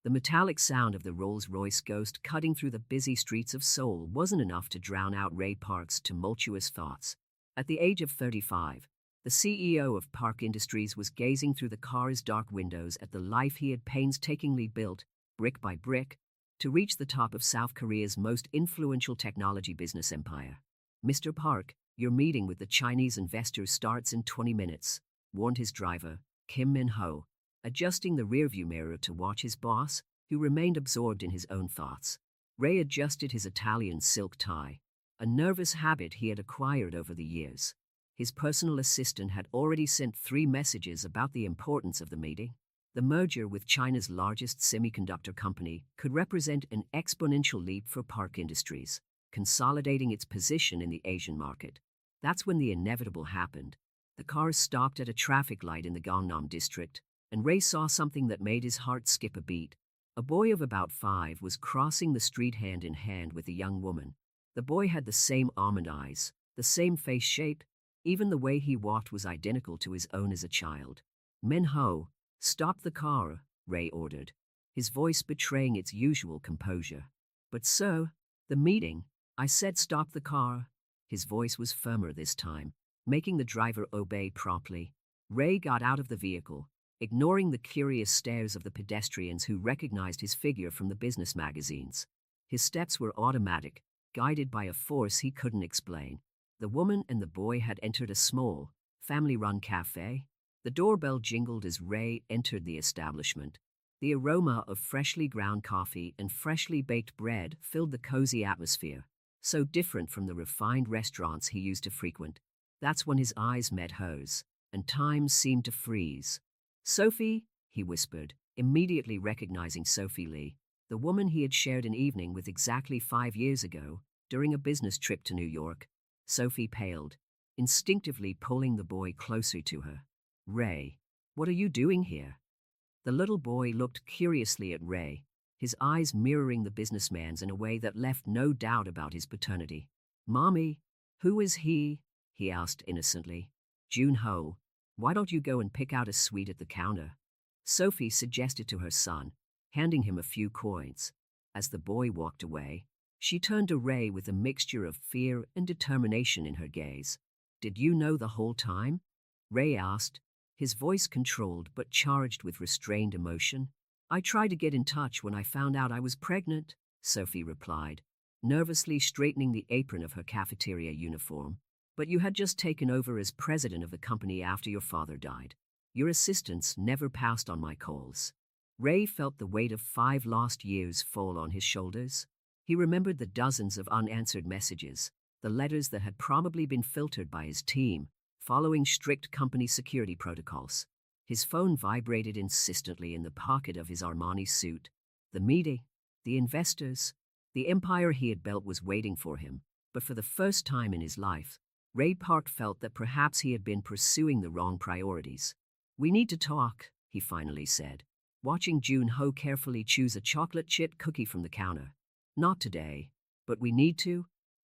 The metallic sound of the Rolls-Royce Ghost cutting through the busy streets of Seoul wasn't enough to drown out Ray Park's tumultuous thoughts. At the age of 35, the CEO of Park Industries was gazing through the car's dark windows at the life he had painstakingly built, brick by brick, to reach the top of South Korea's most influential technology business empire. "Mr. Park, your meeting with the Chinese investors starts in 20 minutes, warned his driver, Kim Min-ho, adjusting the rearview mirror to watch his boss, who remained absorbed in his own thoughts. Ray adjusted his Italian silk tie, a nervous habit he had acquired over the years. His personal assistant had already sent 3 messages about the importance of the meeting. The merger with China's largest semiconductor company could represent an exponential leap for Park Industries, consolidating its position in the Asian market. That's when the inevitable happened. The car stopped at a traffic light in the Gangnam district, and Ray saw something that made his heart skip a beat. A boy of about 5 was crossing the street hand in hand with a young woman. The boy had the same almond eyes, the same face shape, even the way he walked was identical to his own as a child. "Min-ho, stop the car," Ray ordered, his voice betraying its usual composure. "But sir, the meeting, I said stop the car." His voice was firmer this time, making the driver obey promptly. Ray got out of the vehicle, ignoring the curious stares of the pedestrians who recognized his figure from the business magazines. His steps were automatic, guided by a force he couldn't explain. The woman and the boy had entered a small, family-run cafe. The doorbell jingled as Ray entered the establishment. The aroma of freshly ground coffee and freshly baked bread filled the cozy atmosphere, so different from the refined restaurants he used to frequent. That's when his eyes met hers, and time seemed to freeze. "Sophie," he whispered, immediately recognizing Sophie Lee, the woman he had shared an evening with exactly 5 years ago during a business trip to New York. Sophie paled, instinctively pulling the boy closer to her. "Ray, what are you doing here?" The little boy looked curiously at Ray, his eyes mirroring the businessman's in a way that left no doubt about his paternity. "Mommy, who is he?" he asked innocently. "Jun-ho, why don't you go and pick out a suite at the counter?" Sophie suggested to her son, handing him a few coins. As the boy walked away, she turned to Ray with a mixture of fear and determination in her gaze. "Did you know the whole time?" Ray asked, his voice controlled but charged with restrained emotion. "I tried to get in touch when I found out I was pregnant," Sophie replied, nervously straightening the apron of her cafeteria uniform. "But you had just taken over as president of the company after your father died. Your assistants never passed on my calls." Ray felt the weight of 5 lost years fall on his shoulders. He remembered the dozens of unanswered messages, the letters that had probably been filtered by his team, following strict company security protocols. His phone vibrated insistently in the pocket of his Armani suit. The meeting, the investors, the empire he had built was waiting for him, but for the first time in his life, Ray Park felt that perhaps he had been pursuing the wrong priorities. "We need to talk," he finally said, watching Jun-ho carefully choose a chocolate chip cookie from the counter. "Not today, but we need to?"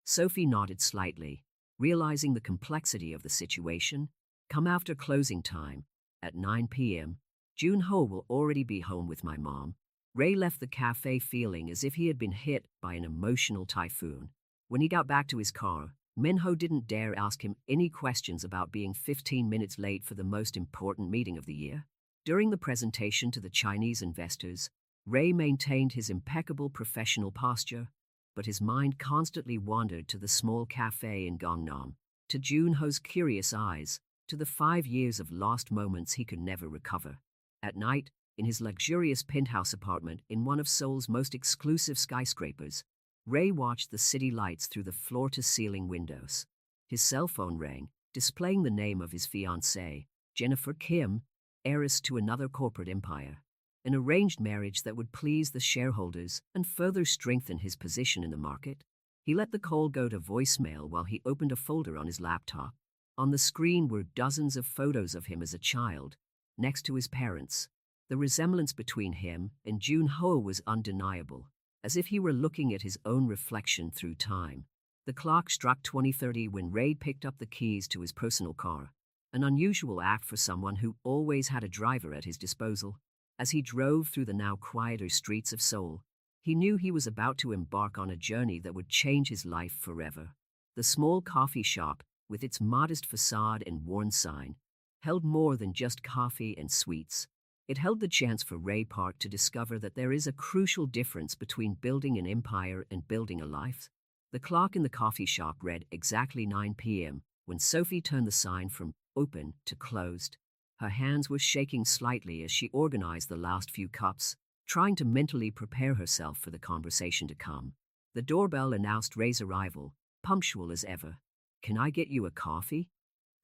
Sophie nodded slightly, realizing the complexity of the situation. "Come after closing time, at 9 p.m. Jun-ho will already be home with my mom." Ray left the cafe feeling as if he had been hit by an emotional typhoon. When he got back to his car, Min-ho didn't dare ask him any questions about being 15 minutes late for the most important meeting of the year. During the presentation to the Chinese investors, Ray maintained his impeccable professional posture, but his mind constantly wandered to the small cafe in Gangnam, to Jun-ho's curious eyes, to the 5 years of lost moments he could never recover. At night, in his luxurious penthouse apartment in one of Seoul's most exclusive skyscrapers, Ray watched the city lights through the floor-to-ceiling windows. His cell phone rang, displaying the name of his fiancée, Jennifer Kim, heiress to another corporate empire. An arranged marriage that would please the shareholders and further strengthen his position in the market. He let the call go to voicemail while he opened a folder on his laptop. On the screen were dozens of photos of him as a child, next to his parents. The resemblance between him and Jun-ho was undeniable, as if he were looking at his own reflection through time. The clock struck 20:30 when Ray picked up the keys to his personal car, an unusual act for someone who always had a driver at his disposal. As he drove through the now quieter streets of Seoul, he knew he was about to embark on a journey that would change his life forever. The small coffee shop, with its modest facade and worn sign, held more than just coffee and sweets. It held the chance for Ray Park to discover that there is a crucial difference between building an empire and building a life. The clock in the coffee shop read exactly 9 p.m. when Sophie turned the sign from open to closed. Her hands were shaking slightly as she organized the last few cups, trying to mentally prepare herself for the conversation to come. The doorbell announced Ray's arrival, punctual as ever. "Can I get you a coffee?"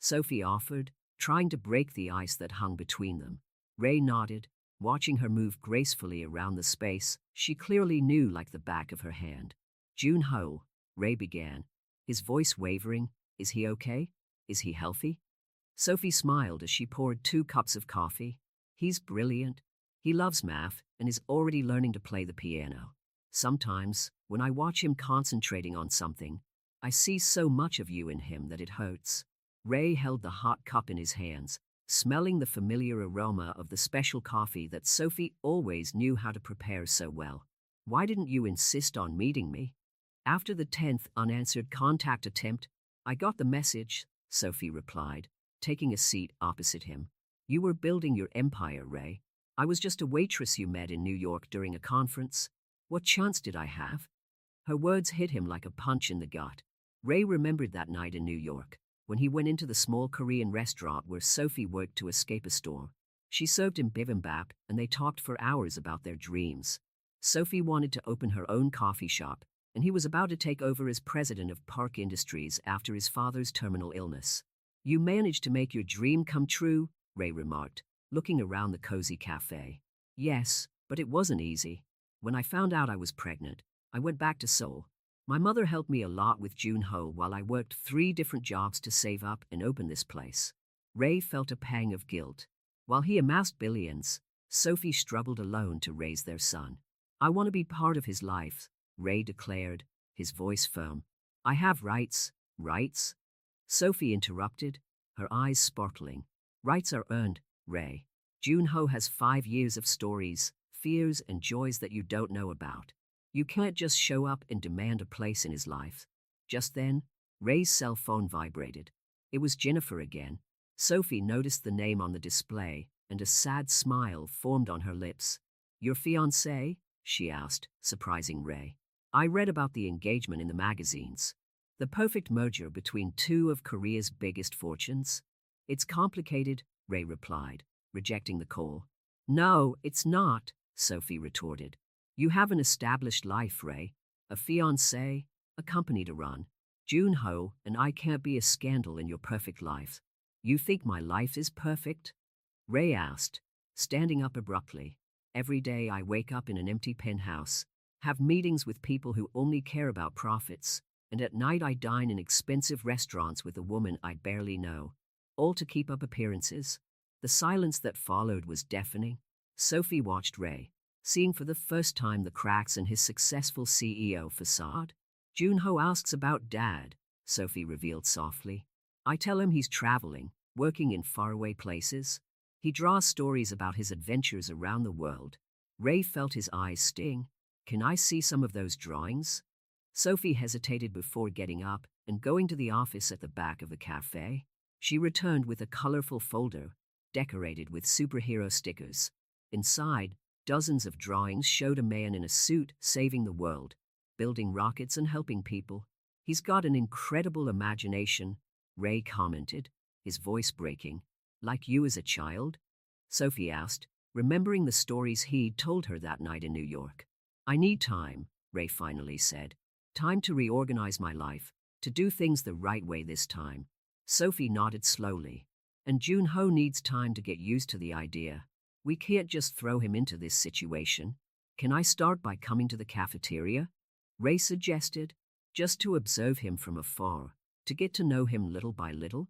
Sophie offered, trying to break the ice that hung between them. Ray nodded, watching her move gracefully around the space she clearly knew like the back of her hand. "Jun-ho," Ray began, his voice wavering. "Is he okay? Is he healthy?" Sophie smiled as she poured 2 cups of coffee. "He's brilliant. He loves math and is already learning to play the piano. Sometimes, when I watch him concentrating on something, I see so much of you in him that it hurts." Ray held the hot cup in his hands, smelling the familiar aroma of the special coffee that Sophie always knew how to prepare so well. "Why didn't you insist on meeting me?" "After the 10th unanswered contact attempt, I got the message," Sophie replied, taking a seat opposite him. "You were building your empire, Ray. I was just a waitress you met in New York during a conference. What chance did I have?" Her words hit him like a punch in the gut. Ray remembered that night in New York, when he went into the small Korean restaurant where Sophie worked to escape a storm. She served him bibimbap, and they talked for hours about their dreams. Sophie wanted to open her own coffee shop, and he was about to take over as president of Park Industries after his father's terminal illness. "You managed to make your dream come true," Ray remarked, looking around the cozy cafe. "Yes, but it wasn't easy. When I found out I was pregnant, I went back to Seoul. My mother helped me a lot with Jun-ho while I worked 3 different jobs to save up and open this place." Ray felt a pang of guilt. While he amassed billions, Sophie struggled alone to raise their son. "I want to be part of his life," Ray declared, his voice firm. "I have rights." "Rights?" Sophie interrupted, her eyes sparkling. "Rights are earned, Ray. Jun-ho has 5 years of stories, fears, and joys that you don't know about. You can't just show up and demand a place in his life." Just then, Ray's cell phone vibrated. It was Jennifer again. Sophie noticed the name on the display, and a sad smile formed on her lips. "Your fiancé?" she asked, surprising Ray. "I read about the engagement in the magazines. The perfect merger between 2 of Korea's biggest fortunes." "It's complicated," Ray replied, rejecting the call. "No, it's not," Sophie retorted. "You have an established life, Ray. A fiancé, a company to run. Jun-ho and I can't be a scandal in your perfect life." "You think my life is perfect?" Ray asked, standing up abruptly. "Every day I wake up in an empty penthouse, have meetings with people who only care about profits, and at night I dine in expensive restaurants with a woman I barely know, all to keep up appearances." The silence that followed was deafening. Sophie watched Ray, seeing for the first time the cracks in his successful CEO facade. "Jun-ho asks about Dad," Sophie revealed softly. "I tell him he's traveling, working in faraway places. He draws stories about his adventures around the world." Ray felt his eyes sting. "Can I see some of those drawings?" Sophie hesitated before getting up and going to the office at the back of the cafe. She returned with a colorful folder, decorated with superhero stickers. Inside, dozens of drawings showed a man in a suit saving the world, building rockets and helping people. "He's got an incredible imagination," Ray commented, his voice breaking. "Like you as a child?" Sophie asked, remembering the stories he'd told her that night in New York. "I need time," Ray finally said. "Time to reorganize my life, to do things the right way this time." Sophie nodded slowly. "And Jun-ho needs time to get used to the idea. We can't just throw him into this situation. Can I start by coming to the cafeteria?" Ray suggested, "just to observe him from afar, to get to know him little by little."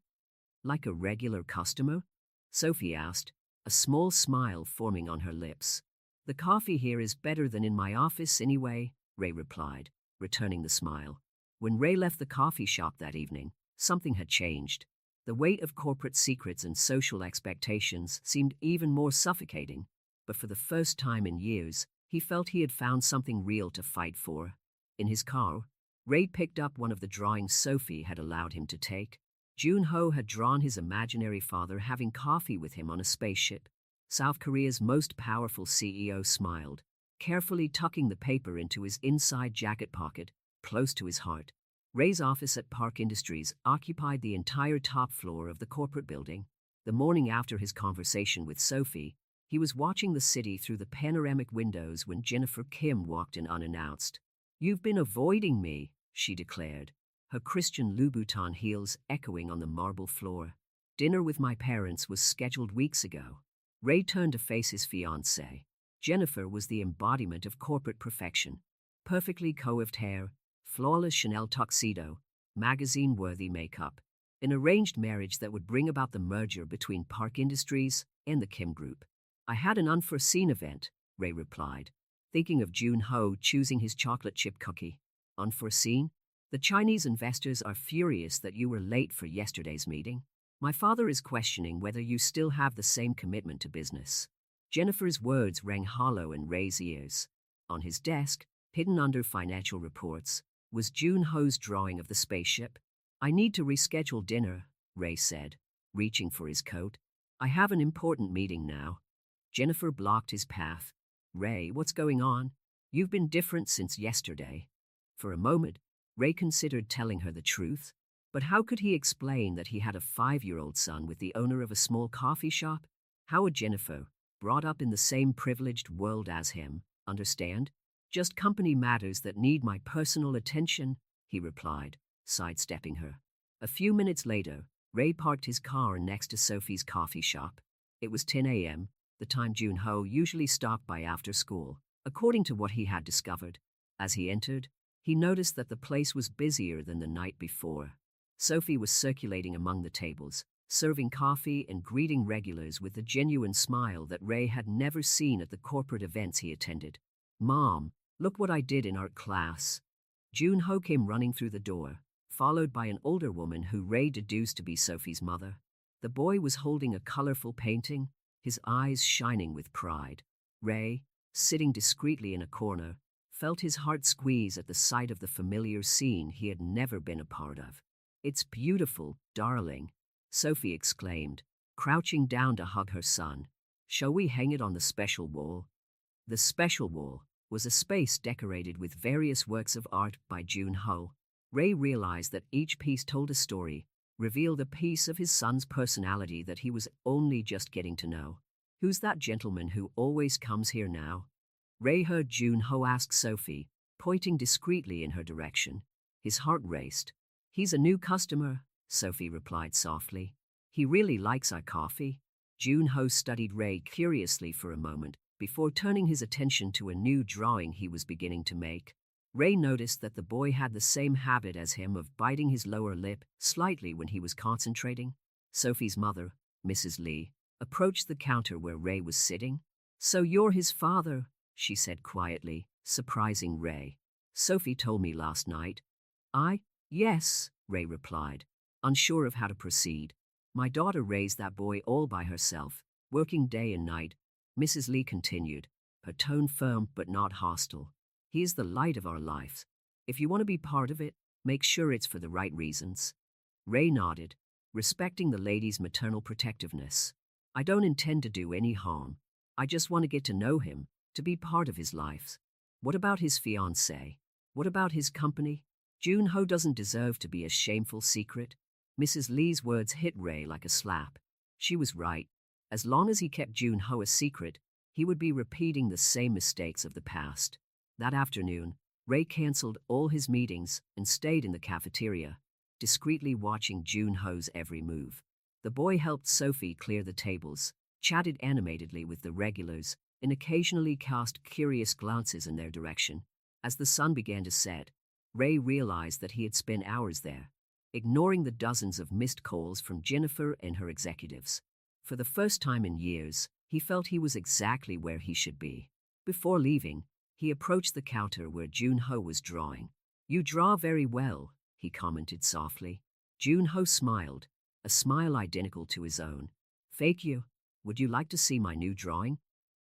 "Like a regular customer?" Sophie asked, a small smile forming on her lips. "The coffee here is better than in my office anyway," Ray replied, returning the smile. When Ray left the coffee shop that evening, something had changed. The weight of corporate secrets and social expectations seemed even more suffocating. but for the first time in years, he felt he had found something real to fight for. In his car, Ray picked up one of the drawings Sophie had allowed him to take. Jun-ho had drawn his imaginary father having coffee with him on a spaceship. South Korea's most powerful CEO smiled, carefully tucking the paper into his inside jacket pocket, close to his heart. Ray's office at Park Industries occupied the entire top floor of the corporate building. The morning after his conversation with Sophie, he was watching the city through the panoramic windows when Jennifer Kim walked in unannounced. "You've been avoiding me," she declared, her Christian Louboutin heels echoing on the marble floor. "Dinner with my parents was scheduled weeks ago." Ray turned to face his fiancée. Jennifer was the embodiment of corporate perfection. Perfectly coiffed hair, flawless Chanel tuxedo, magazine-worthy makeup. An arranged marriage that would bring about the merger between Park Industries and the Kim Group. "I had an unforeseen event," Ray replied, thinking of Jun-ho choosing his chocolate chip cookie. "Unforeseen? The Chinese investors are furious that you were late for yesterday's meeting. My father is questioning whether you still have the same commitment to business." Jennifer's words rang hollow in Ray's ears. On his desk, hidden under financial reports, was Jun-ho's drawing of the spaceship. "I need to reschedule dinner," Ray said, reaching for his coat. "I have an important meeting now." Jennifer blocked his path. "Ray, what's going on? You've been different since yesterday." For a moment, Ray considered telling her the truth. But how could he explain that he had a 5-year-old son with the owner of a small coffee shop? How would Jennifer, brought up in the same privileged world as him, understand? "Just company matters that need my personal attention," he replied, sidestepping her. A few minutes later, Ray parked his car next to Sophie's coffee shop. It was 10 a.m., the time Jun-ho usually stopped by after school, according to what he had discovered. As he entered, he noticed that the place was busier than the night before. Sophie was circulating among the tables, serving coffee and greeting regulars with the genuine smile that Ray had never seen at the corporate events he attended. "Mom, look what I did in art class." Jun-ho came running through the door, followed by an older woman who Ray deduced to be Sophie's mother. The boy was holding a colorful painting, his eyes shining with pride. Ray, sitting discreetly in a corner, felt his heart squeeze at the sight of the familiar scene he had never been a part of. "It's beautiful, darling," Sophie exclaimed, crouching down to hug her son. "Shall we hang it on the special wall?" The special wall was a space decorated with various works of art by Jun-ho. Ray realized that each piece told a story, revealed a piece of his son's personality that he was only just getting to know. "Who's that gentleman who always comes here now?" Ray heard Jun-ho ask Sophie, pointing discreetly in her direction. His heart raced. "He's a new customer," Sophie replied softly. "He really likes our coffee." Jun-ho studied Ray curiously for a moment, before turning his attention to a new drawing he was beginning to make. Ray noticed that the boy had the same habit as him of biting his lower lip slightly when he was concentrating. Sophie's mother, Mrs. Lee, approached the counter where Ray was sitting. "So you're his father," she said quietly, surprising Ray. "Sophie told me last night." Yes," Ray replied, unsure of how to proceed. "My daughter raised that boy all by herself, working day and night," Mrs. Lee continued, her tone firm but not hostile. "He is the light of our lives. If you want to be part of it, make sure it's for the right reasons." Ray nodded, respecting the lady's maternal protectiveness. "I don't intend to do any harm. I just want to get to know him, to be part of his life." "What about his fiancée? What about his company? Jun-ho doesn't deserve to be a shameful secret." Mrs. Lee's words hit Ray like a slap. She was right. As long as he kept Jun-ho a secret, he would be repeating the same mistakes of the past. That afternoon, Ray canceled all his meetings and stayed in the cafeteria, discreetly watching Jun-ho's every move. The boy helped Sophie clear the tables, chatted animatedly with the regulars, and occasionally cast curious glances in their direction. As the sun began to set, Ray realized that he had spent hours there, ignoring the dozens of missed calls from Jennifer and her executives. For the first time in years, he felt he was exactly where he should be. Before leaving, he approached the counter where Jun-ho was drawing. "You draw very well," he commented softly. Jun-ho smiled, a smile identical to his own. "Thank you. Would you like to see my new drawing?"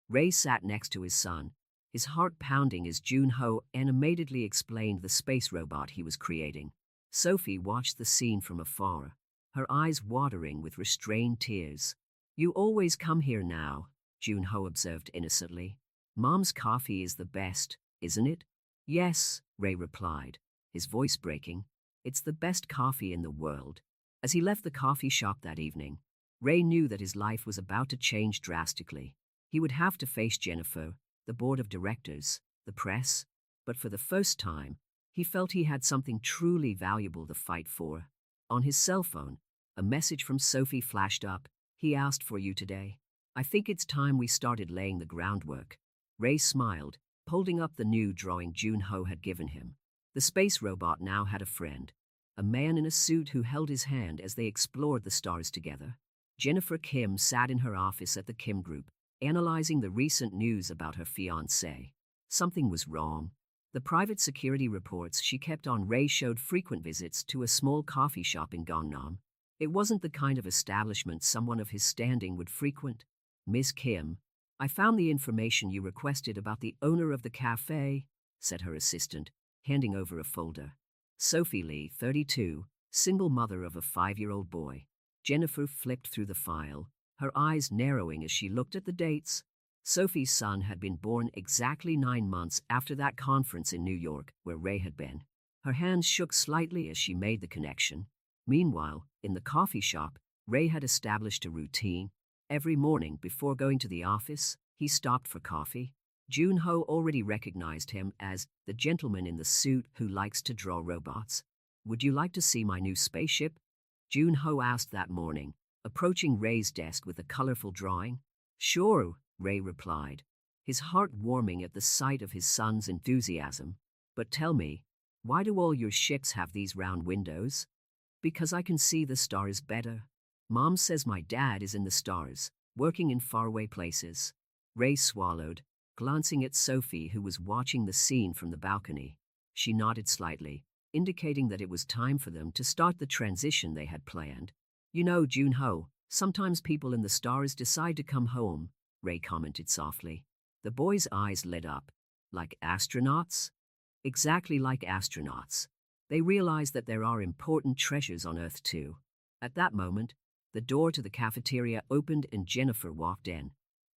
Ray sat next to his son, his heart pounding as Jun-ho animatedly explained the space robot he was creating. Sophie watched the scene from afar, her eyes watering with restrained tears. "You always come here now," Jun-ho observed innocently. "Mom's coffee is the best, isn't it?" "Yes," Ray replied, his voice breaking. "It's the best coffee in the world." As he left the coffee shop that evening, Ray knew that his life was about to change drastically. He would have to face Jennifer, the board of directors, the press, but for the first time, he felt he had something truly valuable to fight for. On his cell phone, a message from Sophie flashed up. "He asked for you today. I think it's time we started laying the groundwork." Ray smiled, holding up the new drawing Jun-ho had given him. The space robot now had a friend, a man in a suit who held his hand as they explored the stars together. Jennifer Kim sat in her office at the Kim Group, analyzing the recent news about her fiancé. Something was wrong. The private security reports she kept on Ray showed frequent visits to a small coffee shop in Gangnam. It wasn't the kind of establishment someone of his standing would frequent. "Miss Kim, I found the information you requested about the owner of the cafe," said her assistant, handing over a folder. Sophie Lee, 32, single mother of a 5-year-old boy. Jennifer flipped through the file, her eyes narrowing as she looked at the dates. Sophie's son had been born exactly 9 months after that conference in New York where Ray had been. Her hands shook slightly as she made the connection. Meanwhile, in the coffee shop, Ray had established a routine. Every morning before going to the office, he stopped for coffee. Jun-ho already recognized him as the gentleman in the suit who likes to draw robots. "Would you like to see my new spaceship?" Jun-ho asked that morning, approaching Ray's desk with a colorful drawing. "Sure," Ray replied, his heart warming at the sight of his son's enthusiasm. "But tell me, why do all your ships have these round windows?" "Because I can see the stars better. Mom says my dad is in the stars, working in faraway places." Ray swallowed, glancing at Sophie, who was watching the scene from the balcony. She nodded slightly, indicating that it was time for them to start the transition they had planned. "You know, Jun-ho, sometimes people in the stars decide to come home," Ray commented softly. The boy's eyes lit up. "Like astronauts?" "Exactly like astronauts. They realize that there are important treasures on Earth too." At that moment, the door to the cafeteria opened and Jennifer walked in,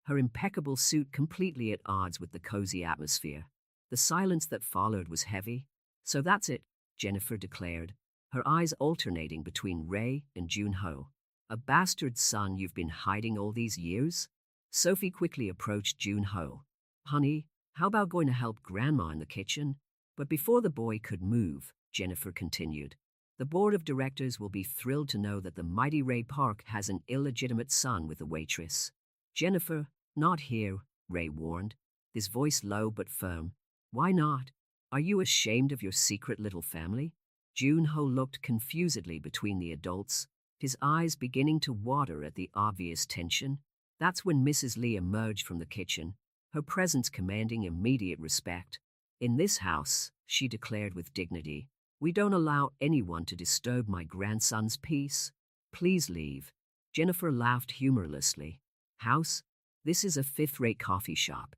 her impeccable suit completely at odds with the cozy atmosphere. The silence that followed was heavy. "So that's it," Jennifer declared, her eyes alternating between Ray and Jun-ho. "A bastard son you've been hiding all these years?" Sophie quickly approached Jun-ho. "Honey, how about going to help Grandma in the kitchen?" But before the boy could move, Jennifer continued, "The board of directors will be thrilled to know that the mighty Ray Park has an illegitimate son with a waitress." "Jennifer, not here," Ray warned, his voice low but firm. "Why not? Are you ashamed of your secret little family?" Jun-ho looked confusedly between the adults, his eyes beginning to water at the obvious tension. That's when Mrs. Lee emerged from the kitchen, her presence commanding immediate respect. "In this house," she declared with dignity, "we don't allow anyone to disturb my grandson's peace. Please leave." Jennifer laughed humorlessly. "House? This is a fifth-rate coffee shop.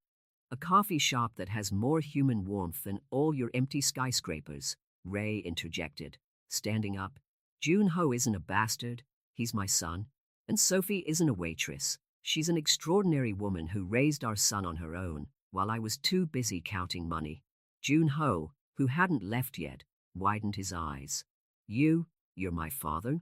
A coffee shop that has more human warmth than all your empty skyscrapers," Ray interjected, standing up. "Jun-ho isn't a bastard, he's my son. And Sophie isn't a waitress. She's an extraordinary woman who raised our son on her own, while I was too busy counting money." Jun-ho, who hadn't left yet, widened his eyes. You're my father?"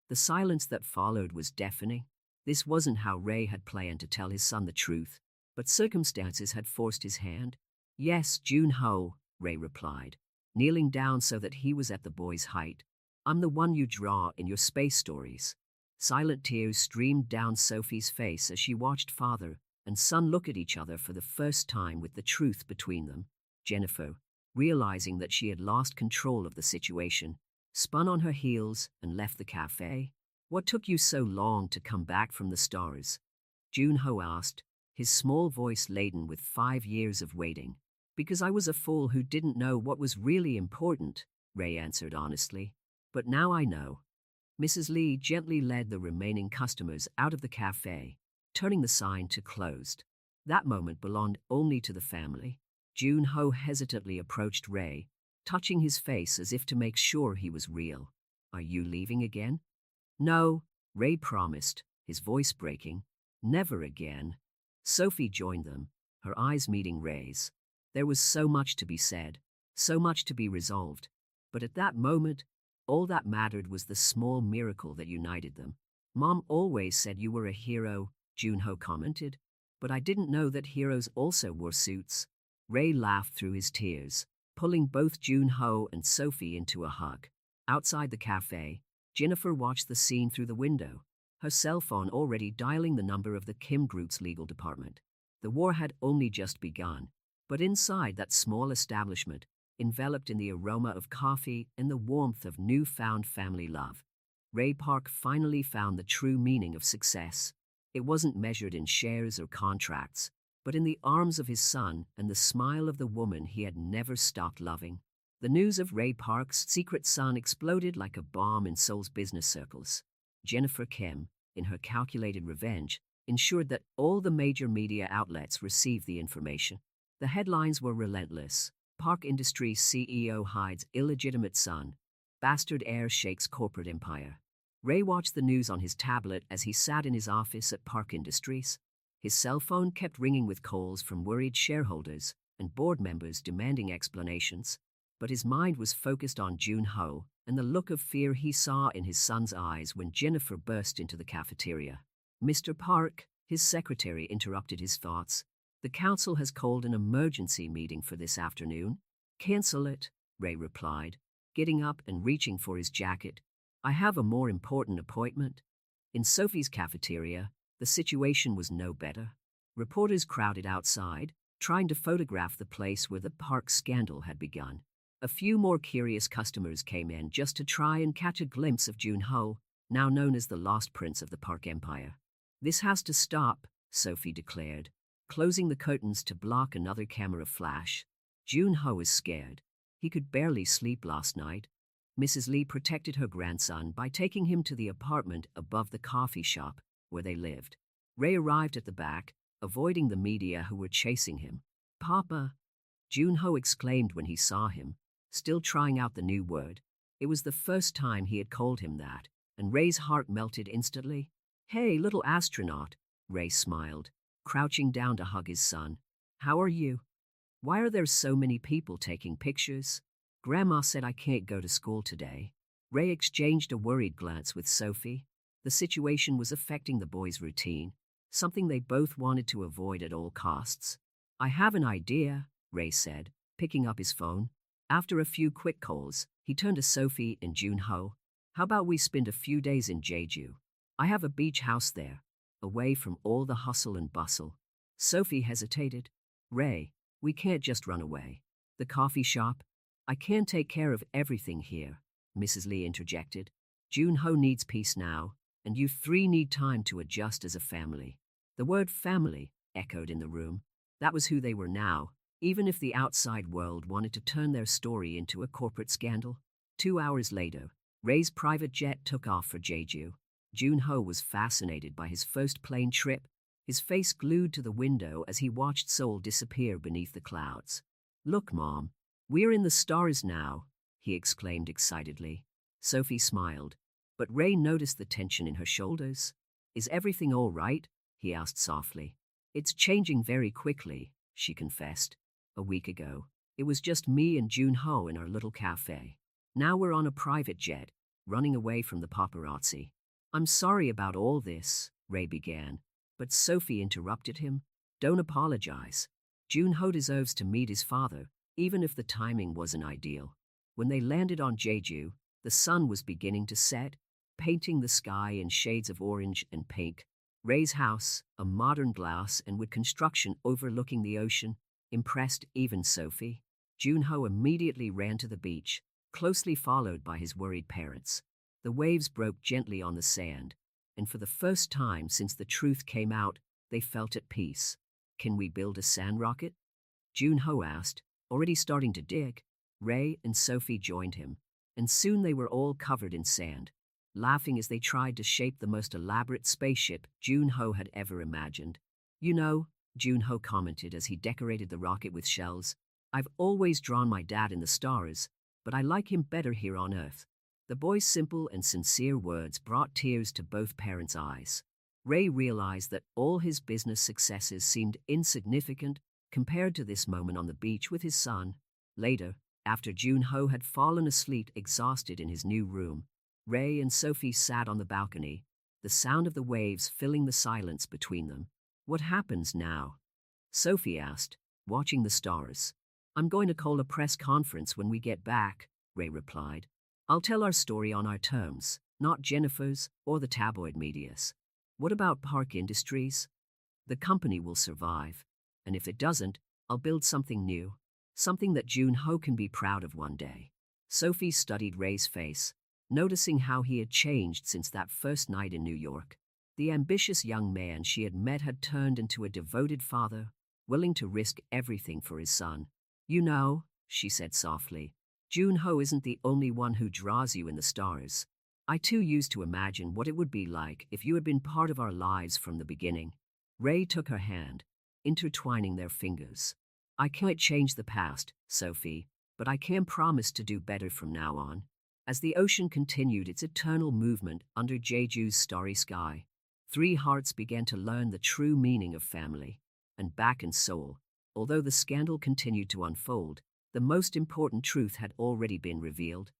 The silence that followed was deafening. This wasn't how Ray had planned to tell his son the truth, but circumstances had forced his hand. "Yes, Jun-ho," Ray replied, kneeling down so that he was at the boy's height. "I'm the one you draw in your space stories." Silent tears streamed down Sophie's face as she watched father and son look at each other for the first time with the truth between them. Jennifer, realizing that she had lost control of the situation, spun on her heels and left the cafe. "What took you so long to come back from the stars?" Jun-ho asked, his small voice laden with 5 years of waiting. "Because I was a fool who didn't know what was really important," Ray answered honestly. "But now I know." Mrs. Lee gently led the remaining customers out of the cafe, turning the sign to closed. That moment belonged only to the family. Jun-ho hesitantly approached Ray, touching his face as if to make sure he was real. Are you leaving again? No, Ray promised, his voice breaking. Never again. Sophie joined them, her eyes meeting Ray's. There was so much to be said, so much to be resolved. But at that moment, all that mattered was the small miracle that united them. Mom always said you were a hero, Jun-ho commented. But I didn't know that heroes also wore suits. Ray laughed through his tears, pulling both Jun-ho and Sophie into a hug. Outside the cafe, Jennifer watched the scene through the window, her cell phone already dialing the number of the Kim Group's legal department. The war had only just begun, but inside that small establishment, enveloped in the aroma of coffee and the warmth of newfound family love, Ray Park finally found the true meaning of success. It wasn't measured in shares or contracts, but in the arms of his son and the smile of the woman he had never stopped loving. The news of Ray Park's secret son exploded like a bomb in Seoul's business circles. Jennifer Kim, in her calculated revenge, ensured that all the major media outlets received the information. The headlines were relentless. Park Industries CEO hides illegitimate son. Bastard heir shakes corporate empire. Ray watched the news on his tablet as he sat in his office at Park Industries. His cell phone kept ringing with calls from worried shareholders and board members demanding explanations. But his mind was focused on Jun-ho and the look of fear he saw in his son's eyes when Jennifer burst into the cafeteria. Mr. Park, his secretary interrupted his thoughts. The council has called an emergency meeting for this afternoon. Cancel it, Ray replied, getting up and reaching for his jacket. I have a more important appointment. In Sophie's cafeteria, the situation was no better. Reporters crowded outside, trying to photograph the place where the Park scandal had begun. A few more curious customers came in just to try and catch a glimpse of Jun-ho, now known as the Lost Prince of the Park Empire. This has to stop, Sophie declared, closing the curtains to block another camera flash. Jun-ho is scared. He could barely sleep last night. Mrs. Lee protected her grandson by taking him to the apartment above the coffee shop where they lived. Ray arrived at the back, avoiding the media who were chasing him. Papa! Jun-ho exclaimed when he saw him, still trying out the new word. It was the first time he had called him that, and Ray's heart melted instantly. Hey, little astronaut, Ray smiled, crouching down to hug his son. How are you? Why are there so many people taking pictures? Grandma said I can't go to school today. Ray exchanged a worried glance with Sophie. The situation was affecting the boys' routine, something they both wanted to avoid at all costs. I have an idea, Ray said, picking up his phone. After a few quick calls, he turned to Sophie and Jun-ho. How about we spend a few days in Jeju? I have a beach house there, away from all the hustle and bustle. Sophie hesitated. Ray, we can't just run away. The coffee shop? I can't take care of everything here, Mrs. Lee interjected. Jun-ho needs peace now, and you three need time to adjust as a family. The word family echoed in the room. That was who they were now, even if the outside world wanted to turn their story into a corporate scandal. 2 hours later, Ray's private jet took off for Jeju. Jun-ho was fascinated by his first plane trip, his face glued to the window as he watched Seoul disappear beneath the clouds. Look, Mom, we're in the stars now, he exclaimed excitedly. Sophie smiled, but Ray noticed the tension in her shoulders. Is everything all right? He asked softly. It's changing very quickly, she confessed. A week ago, it was just me and Jun-ho in our little cafe. Now we're on a private jet, running away from the paparazzi. I'm sorry about all this, Ray began, but Sophie interrupted him. Don't apologize. Jun-ho deserves to meet his father, even if the timing wasn't ideal. When they landed on Jeju, the sun was beginning to set, painting the sky in shades of orange and pink. Ray's house, a modern glass and wood construction overlooking the ocean, impressed even Sophie. Jun-ho immediately ran to the beach, closely followed by his worried parents. The waves broke gently on the sand, and for the first time since the truth came out, they felt at peace. Can we build a sand rocket? Jun-ho asked, already starting to dig. Ray and Sophie joined him, and soon they were all covered in sand, laughing as they tried to shape the most elaborate spaceship Jun-ho had ever imagined. You know, Junho commented as he decorated the rocket with shells. I've always drawn my dad in the stars, but I like him better here on Earth. The boy's simple and sincere words brought tears to both parents' eyes. Ray realized that all his business successes seemed insignificant compared to this moment on the beach with his son. Later, after Junho had fallen asleep exhausted in his new room, Ray and Sophie sat on the balcony, the sound of the waves filling the silence between them. What happens now? Sophie asked, watching the stars. I'm going to call a press conference when we get back, Ray replied. I'll tell our story on our terms, not Jennifer's or the tabloid media's. What about Park Industries? The company will survive, and if it doesn't, I'll build something new, something that Junho can be proud of one day. Sophie studied Ray's face, noticing how he had changed since that first night in New York. The ambitious young man she had met had turned into a devoted father, willing to risk everything for his son. You know, she said softly, Junho isn't the only one who draws you in the stars. I too used to imagine what it would be like if you had been part of our lives from the beginning. Ray took her hand, intertwining their fingers. I can't change the past, Sophie, but I can promise to do better from now on. As the ocean continued its eternal movement under Jeju's starry sky, three hearts began to learn the true meaning of family. And back in Seoul, although the scandal continued to unfold, the most important truth had already been revealed.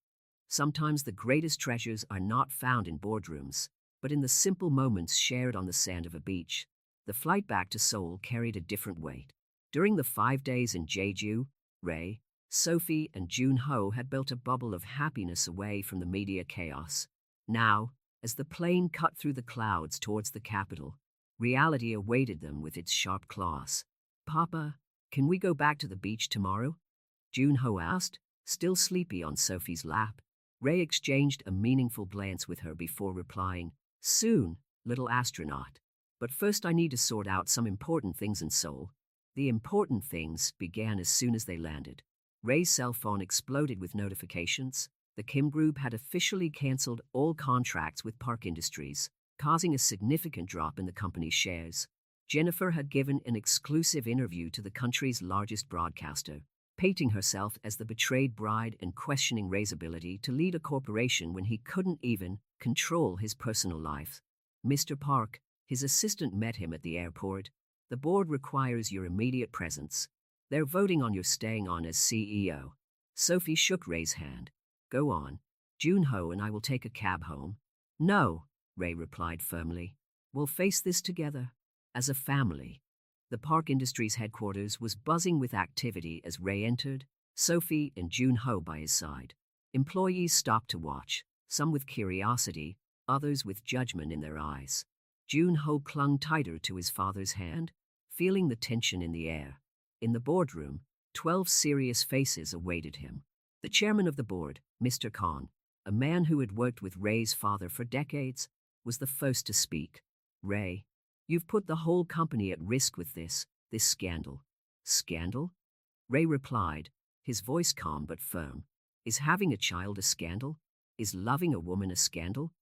Sometimes the greatest treasures are not found in boardrooms, but in the simple moments shared on the sand of a beach. The flight back to Seoul carried a different weight. During the 5 days in Jeju, Ray, Sophie, and Junho had built a bubble of happiness away from the media chaos. Now, as the plane cut through the clouds towards the capital, reality awaited them with its sharp claws. Papa, can we go back to the beach tomorrow? Junho asked, still sleepy on Sophie's lap. Ray exchanged a meaningful glance with her before replying, Soon, little astronaut. But first I need to sort out some important things in Seoul. The important things began as soon as they landed. Ray's cell phone exploded with notifications. The Kim Group had officially cancelled all contracts with Park Industries, causing a significant drop in the company's shares. Jennifer had given an exclusive interview to the country's largest broadcaster, painting herself as the betrayed bride and questioning Ray's ability to lead a corporation when he couldn't even control his personal life. Mr. Park, his assistant, met him at the airport. The board requires your immediate presence. They're voting on your staying on as CEO. Sophie shook Ray's hand. Go on. Junho and I will take a cab home. No, Ray replied firmly. We'll face this together, as a family. The Park Industries headquarters was buzzing with activity as Ray entered, Sophie and Junho by his side. Employees stopped to watch, some with curiosity, others with judgment in their eyes. Junho clung tighter to his father's hand, feeling the tension in the air. In the boardroom, 12 serious faces awaited him. The chairman of the board, Mr. Khan, a man who had worked with Ray's father for decades, was the first to speak. Ray, you've put the whole company at risk with this scandal. Scandal? Ray replied, his voice calm but firm. Is having a child a scandal? Is loving a woman a scandal?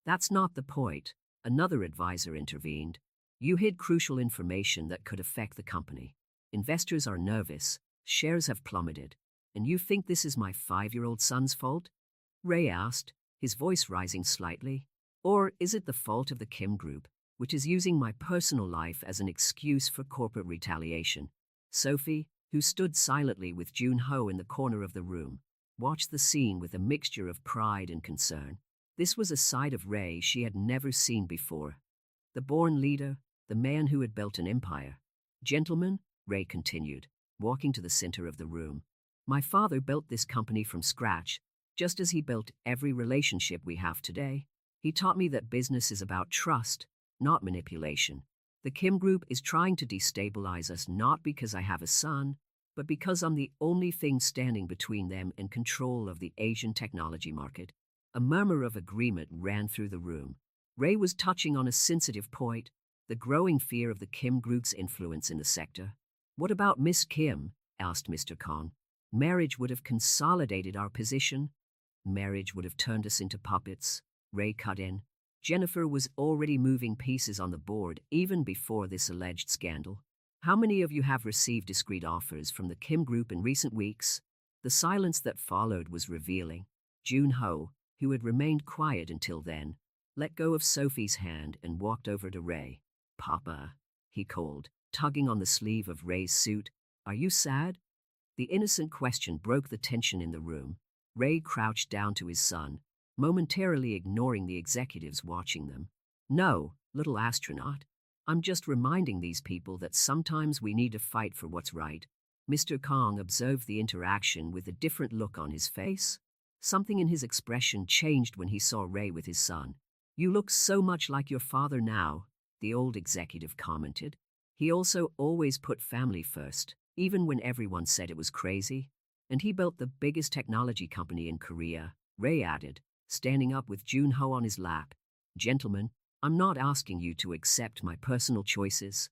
That's not the point. Another advisor intervened. You hid crucial information that could affect the company. Investors are nervous, shares have plummeted, and you think this is my 5-year-old son's fault? Ray asked, his voice rising slightly. Or is it the fault of the Kim Group, which is using my personal life as an excuse for corporate retaliation? Sophie, who stood silently with Junho in the corner of the room, watched the scene with a mixture of pride and concern. This was a side of Ray she had never seen before. The born leader, the man who had built an empire. Gentlemen, Ray continued, walking to the center of the room. My father built this company from scratch, just as he built every relationship we have today. He taught me that business is about trust, not manipulation. The Kim Group is trying to destabilize us not because I have a son, but because I'm the only thing standing between them and control of the Asian technology market. A murmur of agreement ran through the room. Ray was touching on a sensitive point, the growing fear of the Kim Group's influence in the sector. What about Miss Kim? Asked Mr. Khan. Marriage would have consolidated our position. Marriage would have turned us into puppets. Ray cut in. Jennifer was already moving pieces on the board even before this alleged scandal. How many of you have received discreet offers from the Kim Group in recent weeks? The silence that followed was revealing. Jun-ho, who had remained quiet until then, let go of Sophie's hand and walked over to Ray. "Papa," he called, tugging on the sleeve of Ray's suit. "Are you sad?" The innocent question broke the tension in the room. Ray crouched down to his son, momentarily ignoring the executives watching them. "No, little astronaut. I'm just reminding these people that sometimes we need to fight for what's right." Mr. Kong observed the interaction with a different look on his face. Something in his expression changed when he saw Ray with his son. "You look so much like your father now," the old executive commented. "He also always put family first, even when everyone said it was crazy. And he built the biggest technology company in Korea," Ray added, standing up with Jun-ho on his lap. "Gentlemen, I'm not asking you to accept my personal choices.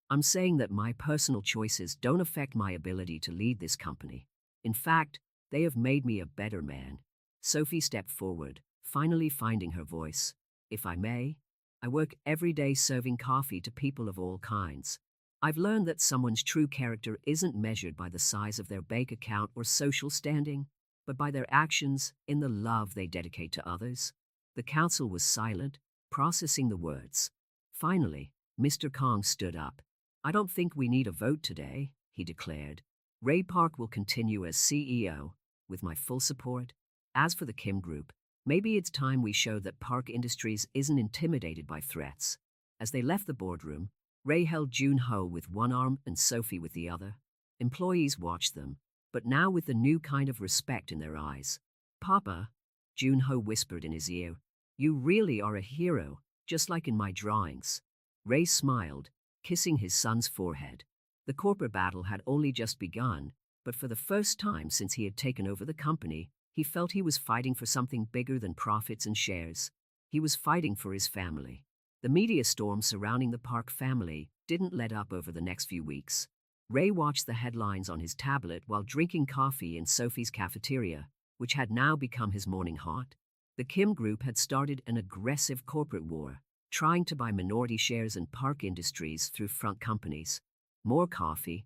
I'm saying that my personal choices don't affect my ability to lead this company. In fact, they have made me a better man." Sophie stepped forward, finally finding her voice. "If I may, I work every day serving coffee to people of all kinds. I've learned that someone's true character isn't measured by the size of their bank account or social standing, but by their actions in the love they dedicate to others." The council was silent, processing the words. Finally, Mr. Kong stood up. "I don't think we need a vote today," he declared. "Ray Park will continue as CEO, with my full support. As for the Kim Group, maybe it's time we show that Park Industries isn't intimidated by threats." As they left the boardroom, Ray held Jun-ho with one arm and Sophie with the other. Employees watched them, but now with a new kind of respect in their eyes. "Papa," Jun-ho whispered in his ear, "you really are a hero, just like in my drawings." Ray smiled, kissing his son's forehead. The corporate battle had only just begun, but for the first time since he had taken over the company, he felt he was fighting for something bigger than profits and shares. He was fighting for his family. The media storm surrounding the Park family didn't let up over the next few weeks. Ray watched the headlines on his tablet while drinking coffee in Sophie's cafeteria, which had now become his morning haunt. The Kim Group had started an aggressive corporate war, trying to buy minority shares in Park Industries through front companies. "More coffee?"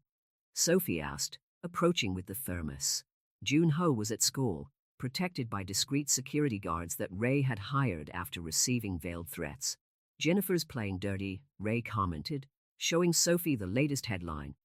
Sophie asked, approaching with the thermos. Jun-ho was at school, protected by discreet security guards that Ray had hired after receiving veiled threats. "Jennifer's playing dirty," Ray commented, showing Sophie the latest headline.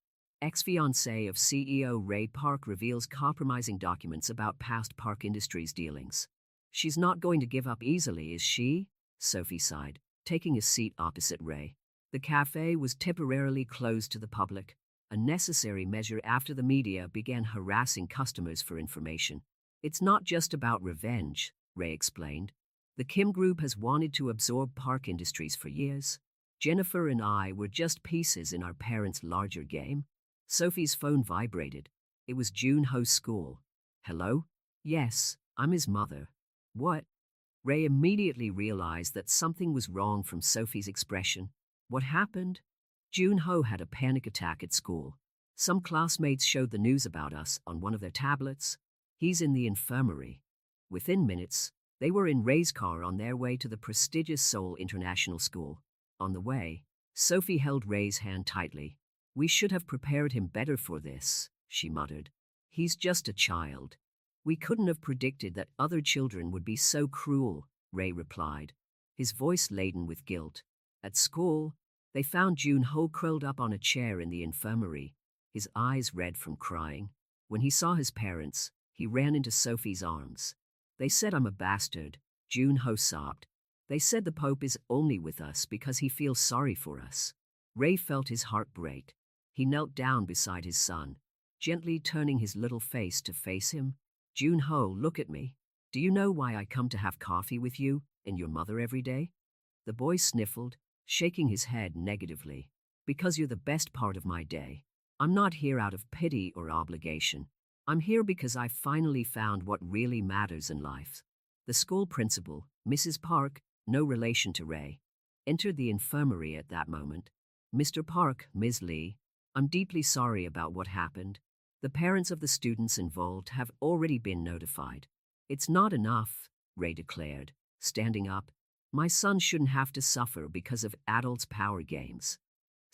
"Ex-fiancé of CEO Ray Park reveals compromising documents about past Park Industries dealings." "She's not going to give up easily, is she?" Sophie sighed, taking a seat opposite Ray. The cafe was temporarily closed to the public, a necessary measure after the media began harassing customers for information. "It's not just about revenge," Ray explained. "The Kim Group has wanted to absorb Park Industries for years. Jennifer and I were just pieces in our parents' larger game." Sophie's phone vibrated. It was Jun-ho's school. "Hello? Yes, I'm his mother." "What?" Ray immediately realized that something was wrong from Sophie's expression. "What happened?" "Jun-ho had a panic attack at school. Some classmates showed the news about us on one of their tablets. He's in the infirmary." Within minutes, they were in Ray's car on their way to the prestigious Seoul International School. On the way, Sophie held Ray's hand tightly. "We should have prepared him better for this," she muttered. "He's just a child." "We couldn't have predicted that other children would be so cruel," Ray replied, his voice laden with guilt. At school, they found Jun-ho curled up on a chair in the infirmary, his eyes red from crying. When he saw his parents, he ran into Sophie's arms. "They said I'm a bastard," Jun-ho sobbed. "They said the Pope is only with us because he feels sorry for us." Ray felt his heart break. He knelt down beside his son, gently turning his little face to face him. "Jun-ho, look at me. Do you know why I come to have coffee with you and your mother every day?" The boy sniffled, shaking his head negatively. "Because you're the best part of my day. I'm not here out of pity or obligation. I'm here because I finally found what really matters in life." The school principal, Mrs. Park, no relation to Ray, entered the infirmary at that moment. "Mr. Park, Ms. Lee, I'm deeply sorry about what happened. The parents of the students involved have already been notified." "It's not enough," Ray declared, standing up. "My son shouldn't have to suffer because of adults' power games."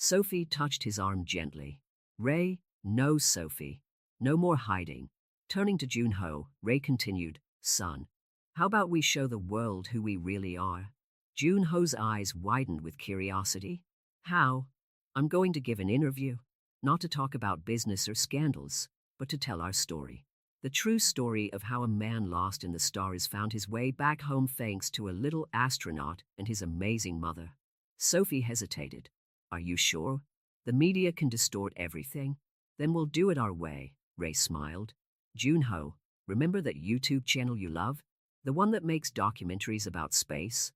Sophie touched his arm gently. Ray, no, Sophie. No more hiding. Turning to Junho, Ray continued, son, how about we show the world who we really are? Junho's eyes widened with curiosity. How? I'm going to give an interview, not to talk about business or scandals, but to tell our story. The true story of how a man lost in the stars found his way back home thanks to a little astronaut and his amazing mother. Sophie hesitated. Are you sure? The media can distort everything. Then we'll do it our way, Ray smiled. Junho, remember that YouTube channel you love? The one that makes documentaries about space?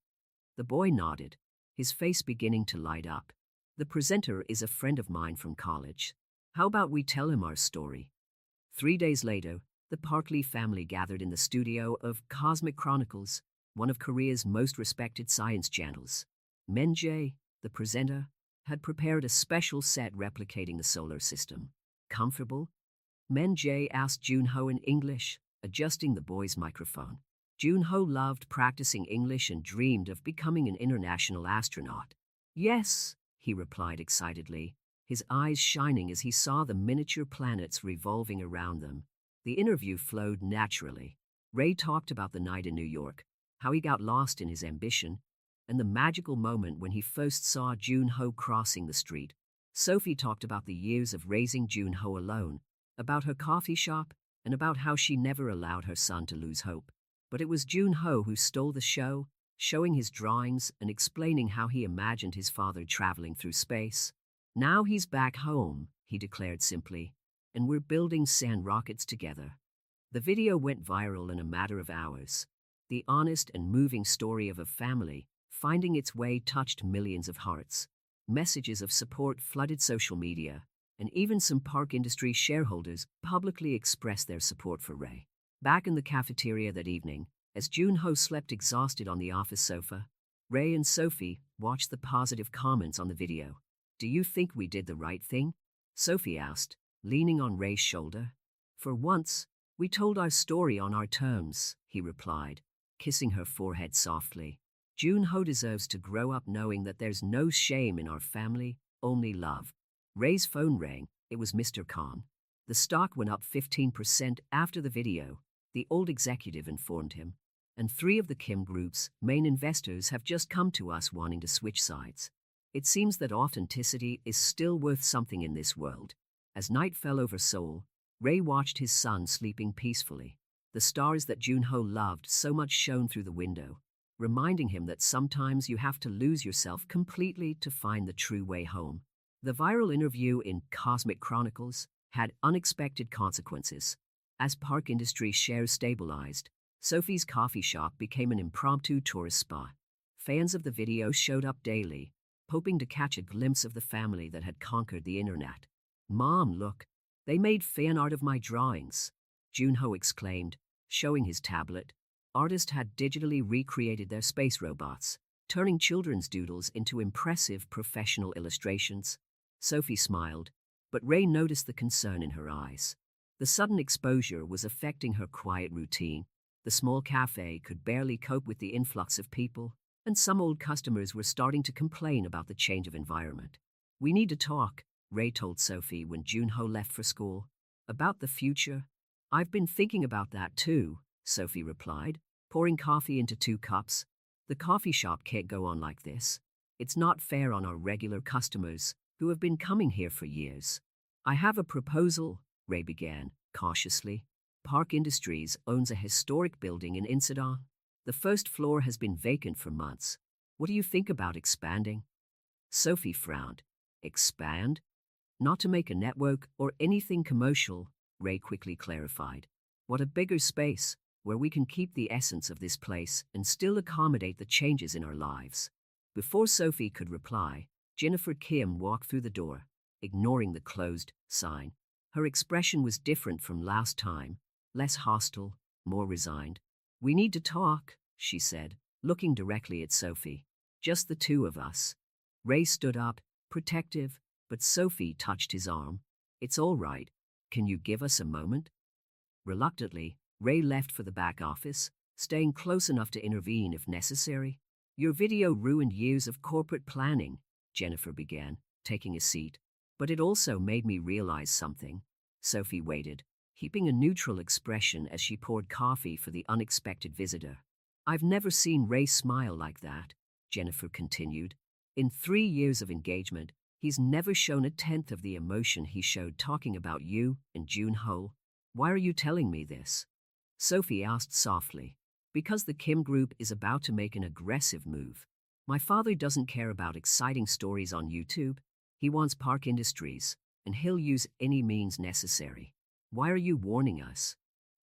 The boy nodded, his face beginning to light up. The presenter is a friend of mine from college. How about we tell him our story? 3 days later, the Parkley family gathered in the studio of Cosmic Chronicles, one of Korea's most respected science channels. Jae, the presenter, had prepared a special set replicating the solar system. Comfortable? Jae asked Junho in English, adjusting the boy's microphone. Junho loved practicing English and dreamed of becoming an international astronaut. Yes, he replied excitedly, his eyes shining as he saw the miniature planets revolving around them. The interview flowed naturally. Ray talked about the night in New York, how he got lost in his ambition, and the magical moment when he first saw Junho crossing the street. Sophie talked about the years of raising Junho alone, about her coffee shop, and about how she never allowed her son to lose hope. But it was Junho who stole the show, showing his drawings and explaining how he imagined his father traveling through space. Now he's back home, he declared simply, and we're building sand rockets together. The video went viral in a matter of hours. The honest and moving story of a family finding its way touched millions of hearts. Messages of support flooded social media, and even some Park Industries shareholders publicly expressed their support for Ray. Back in the cafeteria that evening, as Junho slept exhausted on the office sofa, Ray and Sophie watched the positive comments on the video. Do you think we did the right thing? Sophie asked, leaning on Ray's shoulder. For once, we told our story on our terms, he replied, kissing her forehead softly. Junho deserves to grow up knowing that there's no shame in our family, only love. Ray's phone rang. It was Mr. Khan. The stock went up 15% after the video, the old executive informed him. And 3 of the Kim Group's main investors have just come to us wanting to switch sides. It seems that authenticity is still worth something in this world. As night fell over Seoul, Ray watched his son sleeping peacefully. The stars that Junho loved so much shone through the window, reminding him that sometimes you have to lose yourself completely to find the true way home. The viral interview in Cosmic Chronicles had unexpected consequences. As Park Industries shares stabilized, Sophie's coffee shop became an impromptu tourist spot. Fans of the video showed up daily, hoping to catch a glimpse of the family that had conquered the internet. Mom, look, they made fan art of my drawings, Junho exclaimed, showing his tablet. Artists had digitally recreated their space robots, turning children's doodles into impressive professional illustrations. Sophie smiled, but Ray noticed the concern in her eyes. The sudden exposure was affecting her quiet routine. The small cafe could barely cope with the influx of people, and some old customers were starting to complain about the change of environment. We need to talk, Ray told Sophie when Junho left for school. About the future? I've been thinking about that too, Sophie replied, pouring coffee into 2 cups. The coffee shop can't go on like this. It's not fair on our regular customers, who have been coming here for years. I have a proposal, Ray began, cautiously. Park Industries owns a historic building in Insadong. The first floor has been vacant for months. What do you think about expanding? Sophie frowned. Expand? Not to make a network or anything commercial, Ray quickly clarified. What a bigger space, where we can keep the essence of this place and still accommodate the changes in our lives. Before Sophie could reply, Jennifer Kim walked through the door, ignoring the closed sign. Her expression was different from last time, less hostile, more resigned. We need to talk, she said, looking directly at Sophie. Just the 2 of us. Ray stood up, protective, but Sophie touched his arm. It's all right. Can you give us a moment? Reluctantly, Ray left for the back office, staying close enough to intervene if necessary. Your video ruined years of corporate planning, Jennifer began, taking a seat. But it also made me realize something. Sophie waited, keeping a neutral expression as she poured coffee for the unexpected visitor. I've never seen Ray smile like that, Jennifer continued. In 3 years of engagement, he's never shown a tenth of the emotion he showed talking about you and Jun-ho. Why are you telling me this? Sophie asked softly. Because the Kim Group is about to make an aggressive move. My father doesn't care about exciting stories on YouTube. He wants Park Industries, and he'll use any means necessary. Why are you warning us?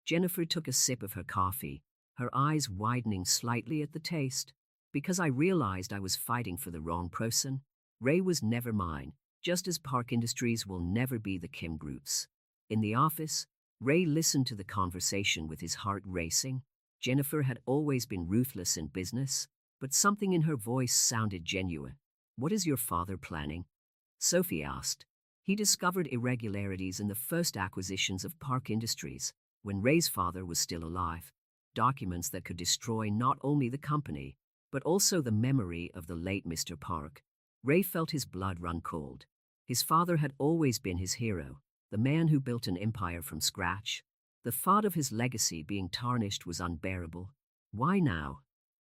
Jennifer took a sip of her coffee, her eyes widening slightly at the taste. Because I realized I was fighting for the wrong person. Ray was never mine, just as Park Industries will never be the Kim Group's. In the office, Ray listened to the conversation with his heart racing. Jennifer had always been ruthless in business, but something in her voice sounded genuine. What is your father planning? Sophie asked. He discovered irregularities in the first acquisitions of Park Industries, when Ray's father was still alive. Documents that could destroy not only the company, but also the memory of the late Mr. Park. Ray felt his blood run cold. His father had always been his hero, the man who built an empire from scratch. The thought of his legacy being tarnished was unbearable. Why now?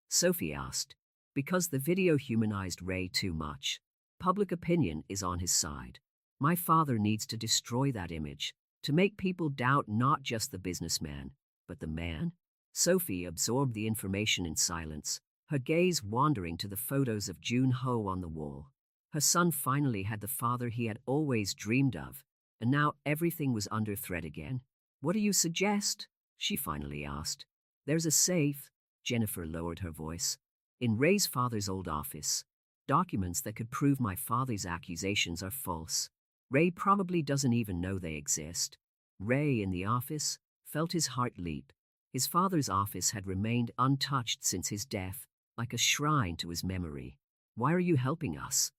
Sophie asked. Because the video humanized Ray too much. Public opinion is on his side. My father needs to destroy that image, to make people doubt not just the businessman, but the man. Sophie absorbed the information in silence, her gaze wandering to the photos of Jun-ho on the wall. Her son finally had the father he had always dreamed of, and now everything was under threat again. What do you suggest? She finally asked. There's a safe, Jennifer lowered her voice, in Ray's father's old office. Documents that could prove my father's accusations are false. Ray probably doesn't even know they exist. Ray, in the office, felt his heart leap. His father's office had remained untouched since his death, like a shrine to his memory. Why are you helping us?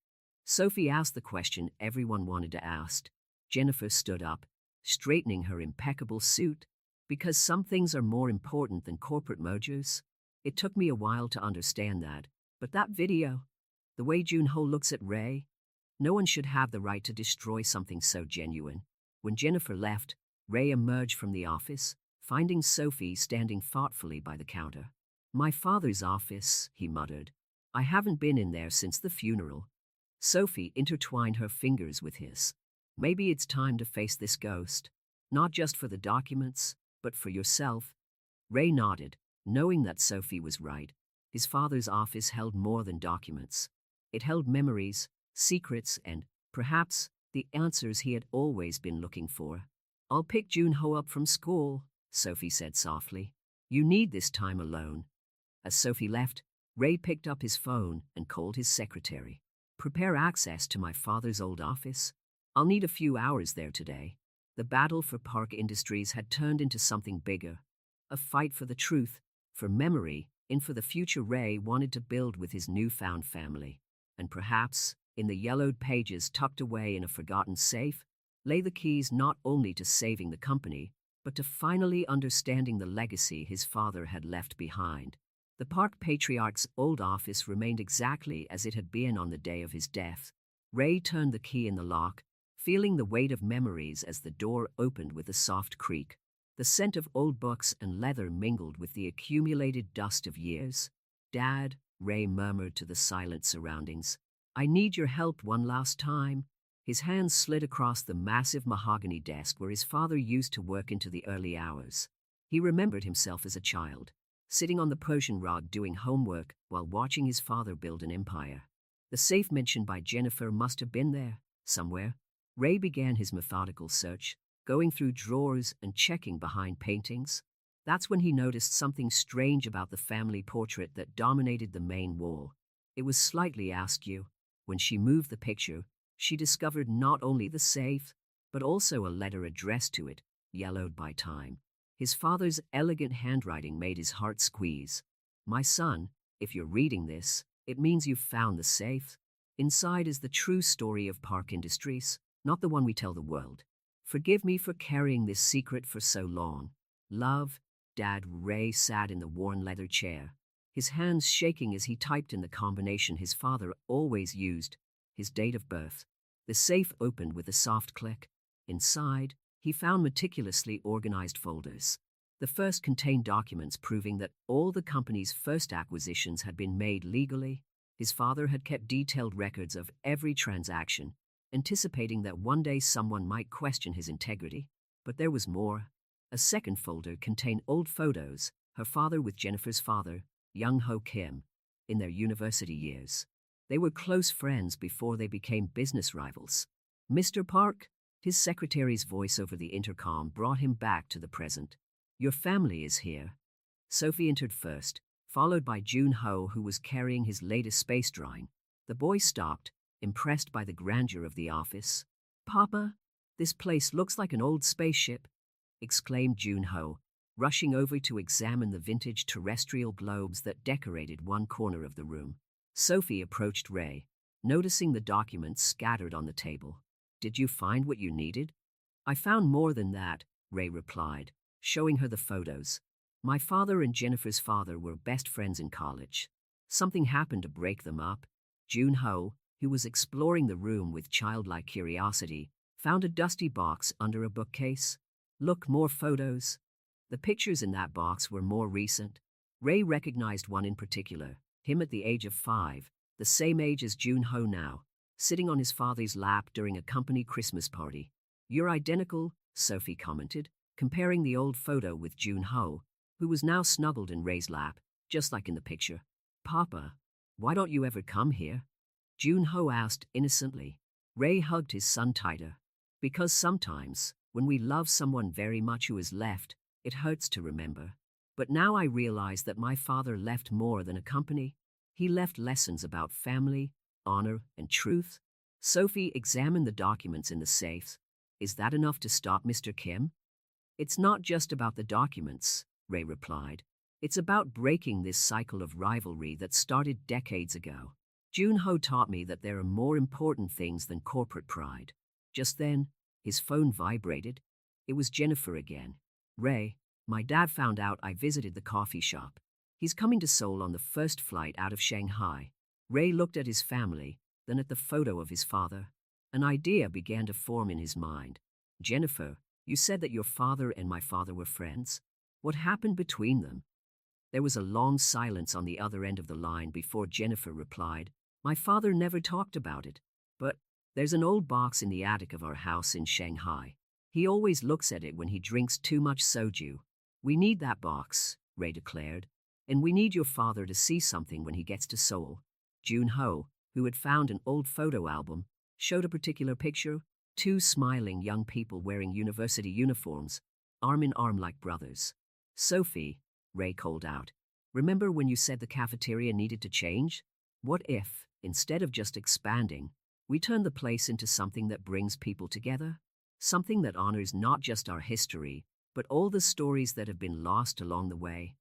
Sophie asked the question everyone wanted to ask. Jennifer stood up, straightening her impeccable suit. Because some things are more important than corporate mojos. It took me a while to understand that, but that video, the way Jun-ho looks at Ray, no one should have the right to destroy something so genuine. When Jennifer left, Ray emerged from the office, finding Sophie standing thoughtfully by the counter. My father's office, he muttered. I haven't been in there since the funeral. Sophie intertwined her fingers with his. Maybe it's time to face this ghost. Not just for the documents, but for yourself. Ray nodded, knowing that Sophie was right. His father's office held more than documents. It held memories, secrets, and, perhaps, the answers he had always been looking for. I'll pick Jun-ho up from school, Sophie said softly. You need this time alone. As Sophie left, Ray picked up his phone and called his secretary. Prepare access to my father's old office. I'll need a few hours there today. The battle for Park Industries had turned into something bigger. A fight for the truth, for memory, and for the future Ray wanted to build with his newfound family. And perhaps, in the yellowed pages tucked away in a forgotten safe, lay the keys not only to saving the company, but to finally understanding the legacy his father had left behind. The Park Patriarch's old office remained exactly as it had been on the day of his death. Ray turned the key in the lock, feeling the weight of memories as the door opened with a soft creak. The scent of old books and leather mingled with the accumulated dust of years. Dad, Ray murmured to the silent surroundings. I need your help one last time. His hands slid across the massive mahogany desk where his father used to work into the early hours. He remembered himself as a child, sitting on the Persian rug doing homework while watching his father build an empire. The safe mentioned by Jennifer must have been there, somewhere. Ray began his methodical search, going through drawers and checking behind paintings. That's when he noticed something strange about the family portrait that dominated the main wall. It was slightly askew. When she moved the picture, she discovered not only the safe, but also a letter addressed to it, yellowed by time. His father's elegant handwriting made his heart squeeze. My son, if you're reading this, it means you've found the safe. Inside is the true story of Park Industries, not the one we tell the world. Forgive me for carrying this secret for so long. Love, Dad. Ray sat in the worn leather chair, his hands shaking as he typed in the combination his father always used, his date of birth, The safe opened with a soft click. Inside, he found meticulously organized folders. The first contained documents proving that all the company's first acquisitions had been made legally. His father had kept detailed records of every transaction, anticipating that one day someone might question his integrity. But there was more. A second folder contained old photos, her father with Jennifer's father, Young Ho Kim, in their university years. They were close friends before they became business rivals. "Mr. Park," his secretary's voice over the intercom brought him back to the present. "Your family is here." Sophie entered first, followed by Jun Ho, who was carrying his latest space drawing. The boy stopped, impressed by the grandeur of the office. "Papa, this place looks like an old spaceship," exclaimed Jun Ho, rushing over to examine the vintage terrestrial globes that decorated one corner of the room. Sophie approached Ray, noticing the documents scattered on the table. "Did you find what you needed?" "I found more than that," Ray replied, showing her the photos. "My father and Jennifer's father were best friends in college. Something happened to break them up." Jun Ho, who was exploring the room with childlike curiosity, found a dusty box under a bookcase. "Look, more photos." The pictures in that box were more recent. Ray recognized one in particular, him at the age of 5, the same age as Jun Ho now, sitting on his father's lap during a company Christmas party. "You're identical," Sophie commented, comparing the old photo with Jun Ho, who was now snuggled in Ray's lap, just like in the picture. "Papa, why don't you ever come here?" Jun Ho asked innocently. Ray hugged his son tighter. "Because sometimes, when we love someone very much who is left, it hurts to remember. But now I realize that my father left more than a company. He left lessons about family, honor, and truth." Sophie examined the documents in the safes. "Is that enough to stop Mr. Kim?" "It's not just about the documents," Ray replied. "It's about breaking this cycle of rivalry that started decades ago. Jun Ho taught me that there are more important things than corporate pride." Just then, his phone vibrated. It was Jennifer again. "Ray, my dad found out I visited the coffee shop. He's coming to Seoul on the first flight out of Shanghai." Ray looked at his family, then at the photo of his father. An idea began to form in his mind. "Jennifer, you said that your father and my father were friends. What happened between them?" There was a long silence on the other end of the line before Jennifer replied, "My father never talked about it. But there's an old box in the attic of our house in Shanghai. He always looks at it when he drinks too much soju. We need that box," Ray declared. "And we need your father to see something when he gets to Seoul." Jun Ho, who had found an old photo album, showed a particular picture: 2 smiling young people wearing university uniforms, arm in arm like brothers. "Sophie," Ray called out, "remember when you said the cafeteria needed to change? What if, instead of just expanding, we turn the place into something that brings people together? Something that honors not just our history, but all the stories that have been lost along the way."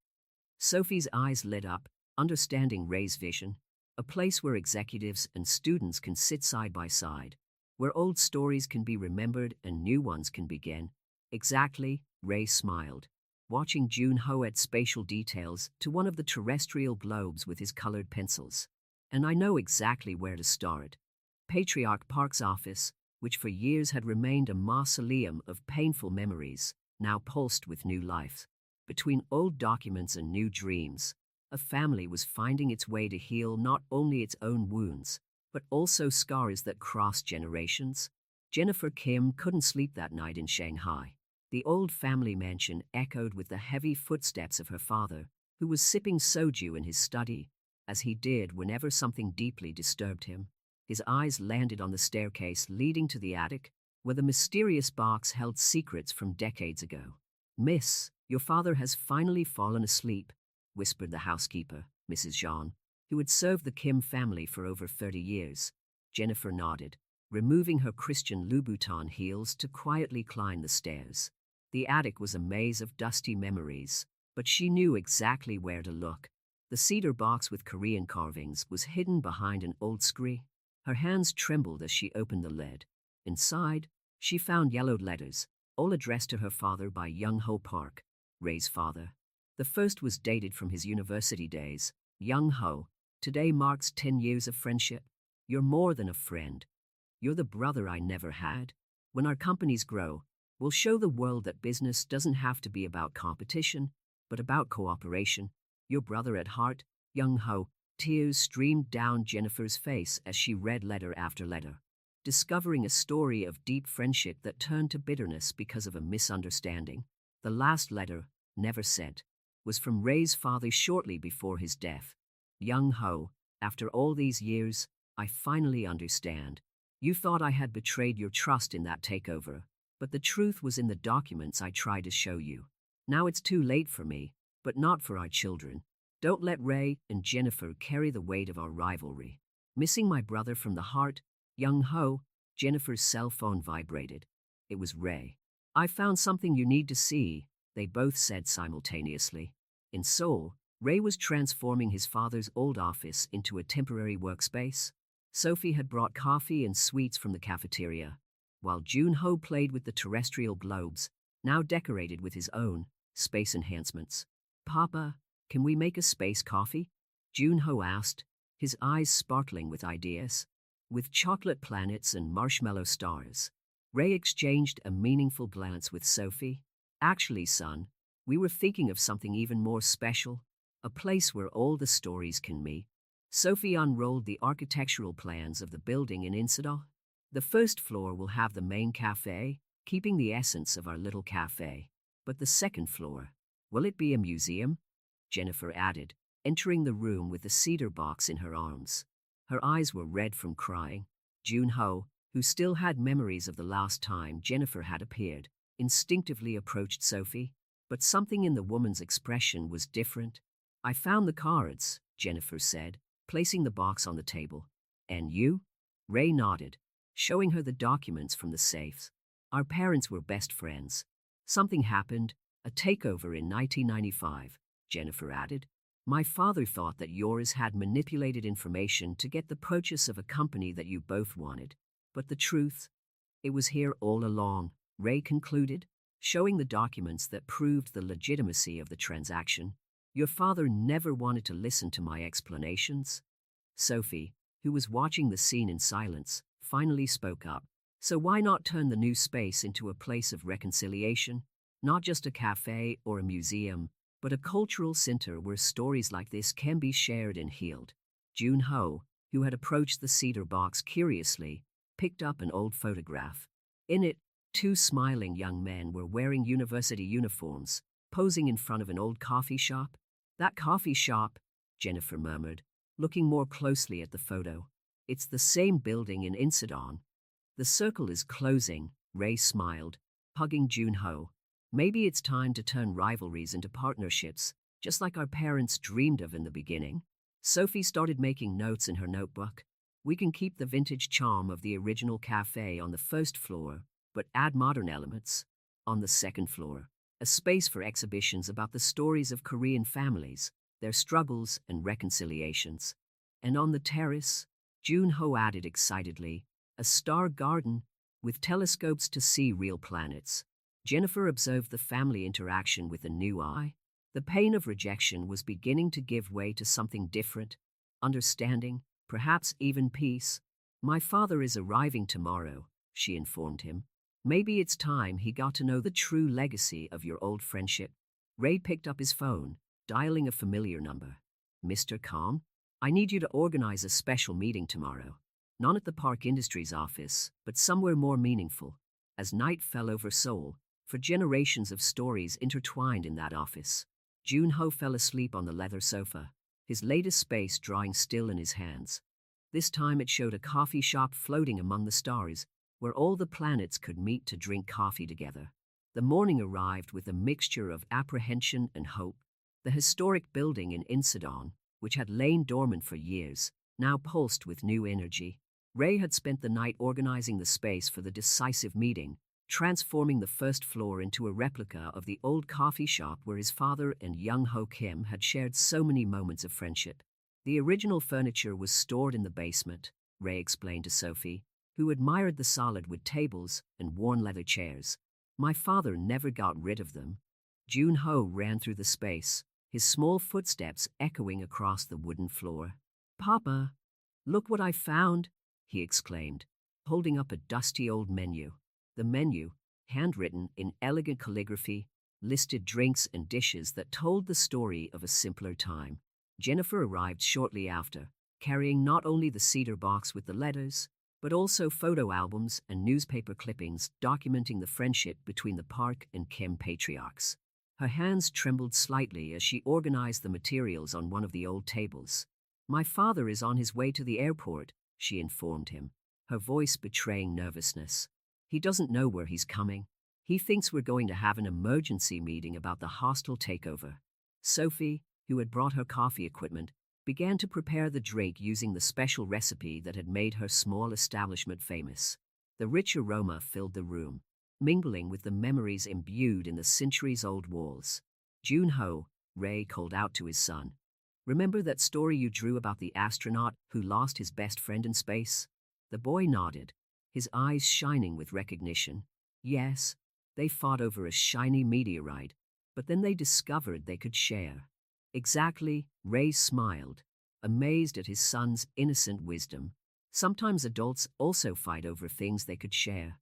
Sophie's eyes lit up, understanding Ray's vision. A place where executives and students can sit side by side, where old stories can be remembered and new ones can begin. "Exactly," Ray smiled, watching Jun Ho add spatial details to one of the terrestrial globes with his colored pencils. "And I know exactly where to start. Patriarch Park's office, which for years had remained a mausoleum of painful memories, now pulsed with new life. Between old documents and new dreams, a family was finding its way to heal not only its own wounds, but also scars that crossed generations." Jennifer Kim couldn't sleep that night in Shanghai. The old family mansion echoed with the heavy footsteps of her father, who was sipping soju in his study, as he did whenever something deeply disturbed him. His eyes landed on the staircase leading to the attic, where the mysterious box held secrets from decades ago. "Miss, your father has finally fallen asleep," whispered the housekeeper, Mrs. Jean, who had served the Kim family for over 30 years. Jennifer nodded, removing her Christian Louboutin heels to quietly climb the stairs. The attic was a maze of dusty memories, but she knew exactly where to look. The cedar box with Korean carvings was hidden behind an old screen. Her hands trembled as she opened the lid. Inside, she found yellowed letters, all addressed to her father by Young Ho Park, Ray's father. The first was dated from his university days. "Young Ho, today marks 10 years of friendship. You're more than a friend. You're the brother I never had. When our companies grow, we'll show the world that business doesn't have to be about competition, but about cooperation. Your brother at heart, Young Ho. Tears streamed down Jennifer's face as she read letter after letter, discovering a story of deep friendship that turned to bitterness because of a misunderstanding. The last letter, never sent, was from Ray's father shortly before his death. Young Ho, after all these years, I finally understand. You thought I had betrayed your trust in that takeover, but the truth was in the documents I tried to show you. Now it's too late for me, but not for our children. Don't let Ray and Jennifer carry the weight of our rivalry. Missing my brother from the heart, Young Ho. Jennifer's cell phone vibrated. It was Ray. I found something you need to see, they both said simultaneously. In Seoul, Ray was transforming his father's old office into a temporary workspace. Sophie had brought coffee and sweets from the cafeteria, while Jun-ho played with the terrestrial globes, now decorated with his own space enhancements. Papa, can we make a space coffee? Jun-ho asked, his eyes sparkling with ideas. With chocolate planets and marshmallow stars. Ray exchanged a meaningful glance with Sophie. Actually, son, we were thinking of something even more special. A place where all the stories can meet. Sophie unrolled the architectural plans of the building in Incident. The first floor will have the main cafe, keeping the essence of our little cafe. But the second floor, will it be a museum? Jennifer added, entering the room with the cedar box in her arms. Her eyes were red from crying. Jun-ho, who still had memories of the last time Jennifer had appeared, instinctively approached Sophie, but something in the woman's expression was different. I found the cards, Jennifer said, placing the box on the table. And you? Ray nodded, showing her the documents from the safes. Our parents were best friends. Something happened, a takeover in 1995, Jennifer added. My father thought that yours had manipulated information to get the purchase of a company that you both wanted. But the truth? It was here all along, Ray concluded, showing the documents that proved the legitimacy of the transaction. Your father never wanted to listen to my explanations. Sophie, who was watching the scene in silence, finally spoke up. So why not turn the new space into a place of reconciliation? Not just a cafe or a museum, but a cultural center where stories like this can be shared and healed. Jun-ho, who had approached the cedar box curiously, picked up an old photograph. In it, two smiling young men were wearing university uniforms, posing in front of an old coffee shop. That coffee shop, Jennifer murmured, looking more closely at the photo. It's the same building in Incident. The circle is closing, Ray smiled, hugging Jun-ho. Maybe it's time to turn rivalries into partnerships, just like our parents dreamed of in the beginning. Sophie started making notes in her notebook. We can keep the vintage charm of the original cafe on the first floor, but add modern elements. On the second floor, a space for exhibitions about the stories of Korean families, their struggles and reconciliations. And on the terrace, Jun-ho added excitedly, a star garden with telescopes to see real planets. Jennifer observed the family interaction with a new eye. The pain of rejection was beginning to give way to something different, understanding, perhaps even peace. My father is arriving tomorrow, she informed him. Maybe it's time he got to know the true legacy of your old friendship. Ray picked up his phone, dialing a familiar number. Mr. Kong, I need you to organize a special meeting tomorrow. Not at the Park Industries office, but somewhere more meaningful. As night fell over Seoul, for generations of stories intertwined in that office. Jun-ho fell asleep on the leather sofa, his latest space drawing still in his hands. This time it showed a coffee shop floating among the stars, where all the planets could meet to drink coffee together. The morning arrived with a mixture of apprehension and hope. The historic building in Incident, which had lain dormant for years, now pulsed with new energy. Ray had spent the night organizing the space for the decisive meeting, transforming the first floor into a replica of the old coffee shop where his father and Young Ho Kim had shared so many moments of friendship. The original furniture was stored in the basement, Ray explained to Sophie, who admired the solid wood tables and worn leather chairs. My father never got rid of them. Jun-ho ran through the space, his small footsteps echoing across the wooden floor. Papa, look what I found, he exclaimed, holding up a dusty old menu. The menu, handwritten in elegant calligraphy, listed drinks and dishes that told the story of a simpler time. Jennifer arrived shortly after, carrying not only the cedar box with the letters, but also photo albums and newspaper clippings documenting the friendship between the Park and Kim patriarchs. Her hands trembled slightly as she organized the materials on one of the old tables. "My father is on his way to the airport," she informed him, her voice betraying nervousness. "He doesn't know where he's coming. He thinks we're going to have an emergency meeting about the hostile takeover." Sophie, who had brought her coffee equipment, began to prepare the drink using the special recipe that had made her small establishment famous. The rich aroma filled the room, mingling with the memories imbued in the centuries-old walls. "Jun-ho," Ray called out to his son. "Remember that story you drew about the astronaut who lost his best friend in space?" The boy nodded, his eyes shining with recognition. "Yes, they fought over a shiny meteorite, but then they discovered they could share." "Exactly," Ray smiled, amazed at his son's innocent wisdom. "Sometimes adults also fight over things they could share."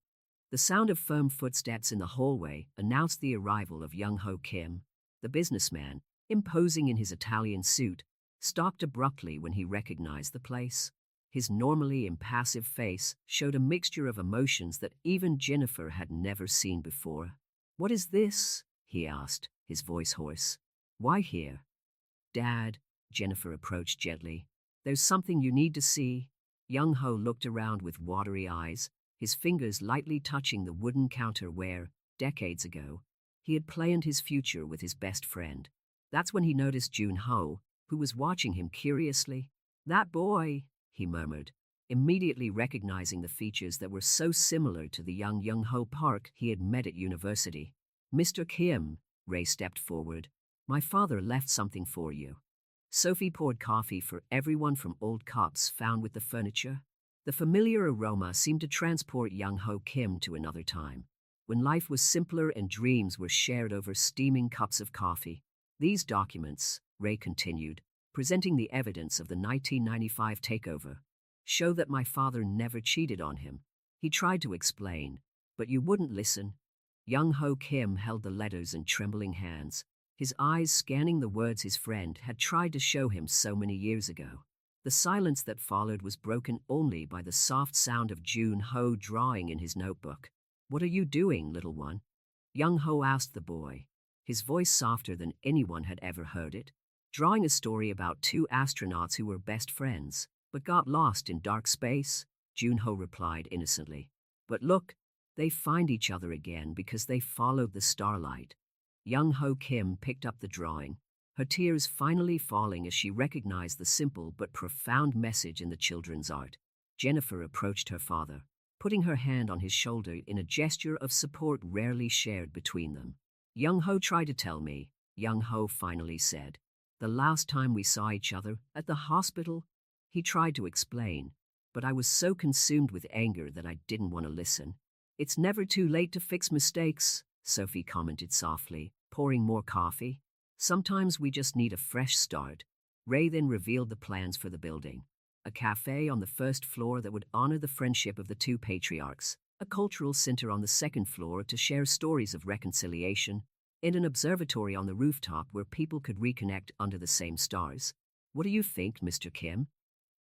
The sound of firm footsteps in the hallway announced the arrival of Young-ho Kim. The businessman, imposing in his Italian suit, stopped abruptly when he recognized the place. His normally impassive face showed a mixture of emotions that even Jennifer had never seen before. "What is this?" he asked, his voice hoarse. "Why here?" "Dad," Jennifer approached gently, "there's something you need to see." Young-ho looked around with watery eyes, his fingers lightly touching the wooden counter where, decades ago, he had planned his future with his best friend. That's when he noticed Jun-ho, who was watching him curiously. "That boy," he murmured, immediately recognizing the features that were so similar to the young Young-ho Park he had met at university. "Mr. Kim," Ray stepped forward, "my father left something for you." Sophie poured coffee for everyone from old cups found with the furniture. The familiar aroma seemed to transport Young-ho Kim to another time, when life was simpler and dreams were shared over steaming cups of coffee. "These documents," Ray continued, presenting the evidence of the 1995 takeover, "show that my father never cheated on him. He tried to explain, but you wouldn't listen." Young-ho Kim held the letters in trembling hands, his eyes scanning the words his friend had tried to show him so many years ago. The silence that followed was broken only by the soft sound of Jun-ho drawing in his notebook. "What are you doing, little one?" Young-ho asked the boy, his voice softer than anyone had ever heard it. "Drawing a story about two astronauts who were best friends, but got lost in dark space," Jun-ho replied innocently. "But look, they find each other again because they followed the starlight." Young-ho Kim picked up the drawing, her tears finally falling as she recognized the simple but profound message in the children's art. Jennifer approached her father, putting her hand on his shoulder in a gesture of support rarely shared between them. "Young-ho tried to tell me," Young-ho finally said. "The last time we saw each other, at the hospital, he tried to explain, but I was so consumed with anger that I didn't want to listen." "It's never too late to fix mistakes," Sophie commented softly, pouring more coffee. "Sometimes we just need a fresh start." Ray then revealed the plans for the building. A cafe on the first floor that would honor the friendship of the two patriarchs, a cultural center on the second floor to share stories of reconciliation, and an observatory on the rooftop where people could reconnect under the same stars. "What do you think, Mr. Kim?"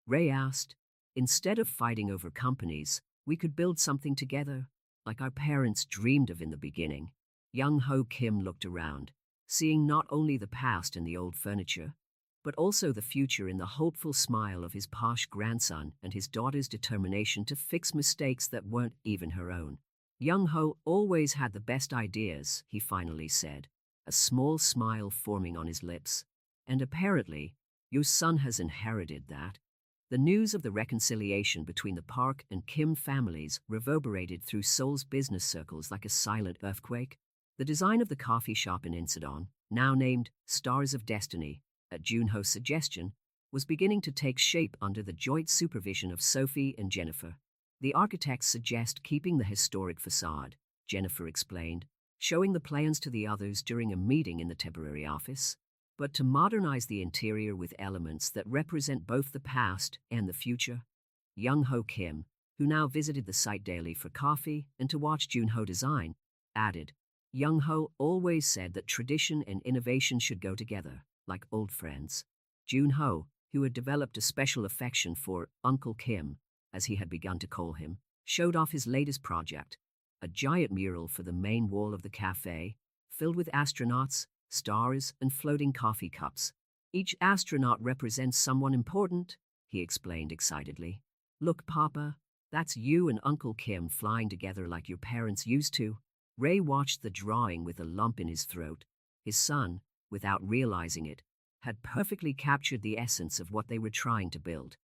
Ray asked. "Instead of fighting over companies, we could build something together, like our parents dreamed of in the beginning." Young-ho Kim looked around, seeing not only the past in the old furniture, but also the future in the hopeful smile of his posh grandson and his daughter's determination to fix mistakes that weren't even her own. "Young-ho always had the best ideas," he finally said, a small smile forming on his lips. "And apparently, your son has inherited that." The news of the reconciliation between the Park and Kim families reverberated through Seoul's business circles like a silent earthquake. The design of the coffee shop in Insadong, now named Stars of Destiny, at Jun-ho's suggestion, was beginning to take shape under the joint supervision of Sophie and Jennifer. "The architects suggest keeping the historic facade," Jennifer explained, showing the plans to the others during a meeting in the temporary office, "but to modernize the interior with elements that represent both the past and the future." Young-ho Kim, who now visited the site daily for coffee and to watch Junho design, added, Young-ho always said that tradition and innovation should go together, like old friends. Junho, who had developed a special affection for Uncle Kim, as he had begun to call him, showed off his latest project, a giant mural for the main wall of the cafe, filled with astronauts, stars, and floating coffee cups. Each astronaut represents someone important, he explained excitedly. Look, Papa, that's you and Uncle Kim flying together like your parents used to. Ray watched the drawing with a lump in his throat. His son, without realizing it, had perfectly captured the essence of what they were trying to build.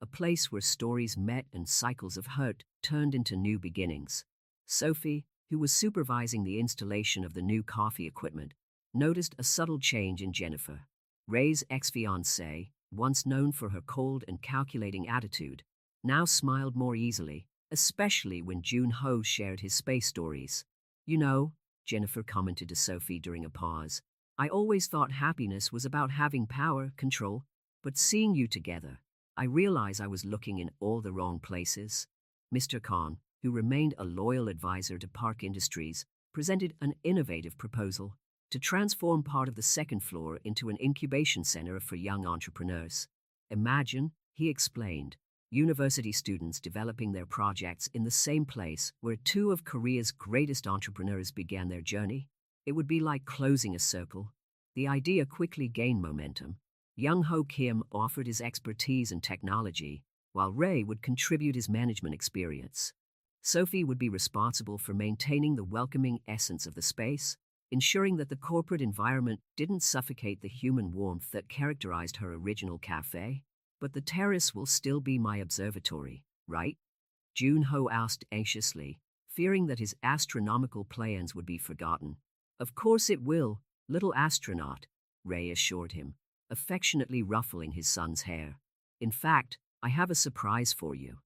A place where stories met and cycles of hurt turned into new beginnings. Sophie, who was supervising the installation of the new coffee equipment, noticed a subtle change in Jennifer. Ray's ex-fiancée, once known for her cold and calculating attitude, now smiled more easily, especially when Junho shared his space stories. You know, Jennifer commented to Sophie during a pause, I always thought happiness was about having power, control, but seeing you together, I realize I was looking in all the wrong places. Mr. Khan, who remained a loyal advisor to Park Industries, presented an innovative proposal to transform part of the second floor into an incubation center for young entrepreneurs. Imagine, he explained, university students developing their projects in the same place where two of Korea's greatest entrepreneurs began their journey. It would be like closing a circle. The idea quickly gained momentum. Young-ho Kim offered his expertise and technology, while Ray would contribute his management experience. Sophie would be responsible for maintaining the welcoming essence of the space, ensuring that the corporate environment didn't suffocate the human warmth that characterized her original cafe. But the terrace will still be my observatory, right? Junho asked anxiously, fearing that his astronomical plans would be forgotten. Of course it will, little astronaut, Ray assured him, affectionately ruffling his son's hair. In fact, I have a surprise for you.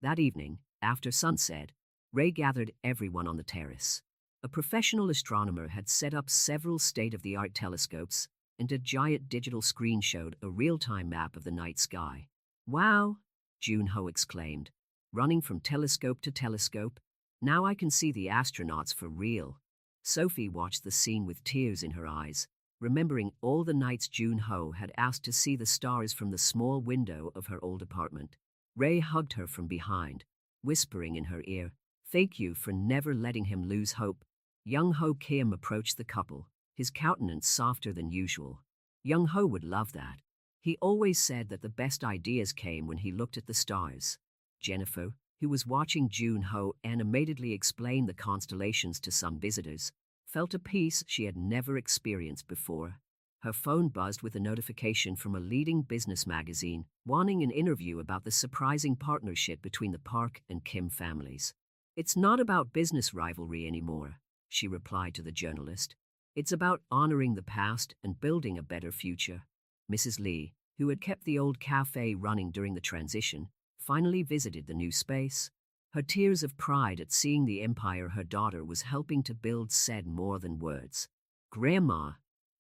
That evening, after sunset, Ray gathered everyone on the terrace. A professional astronomer had set up several state-of-the-art telescopes, and a giant digital screen showed a real-time map of the night sky. Wow, Junho exclaimed, running from telescope to telescope. Now I can see the astronauts for real. Sophie watched the scene with tears in her eyes, remembering all the nights Junho had asked to see the stars from the small window of her old apartment. Ray hugged her from behind, whispering in her ear, Thank you for never letting him lose hope. Young-ho Kim approached the couple, his countenance softer than usual. Young-ho would love that. He always said that the best ideas came when he looked at the stars. Jennifer, who was watching Junho animatedly explain the constellations to some visitors, felt a peace she had never experienced before. Her phone buzzed with a notification from a leading business magazine, wanting an interview about the surprising partnership between the Park and Kim families. It's not about business rivalry anymore, she replied to the journalist. It's about honoring the past and building a better future. Mrs. Lee, who had kept the old cafe running during the transition, finally visited the new space. Her tears of pride at seeing the empire her daughter was helping to build said more than words. Grandma,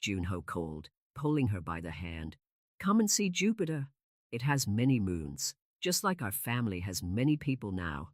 Junho called, pulling her by the hand. Come and see Jupiter. It has many moons, just like our family has many people now.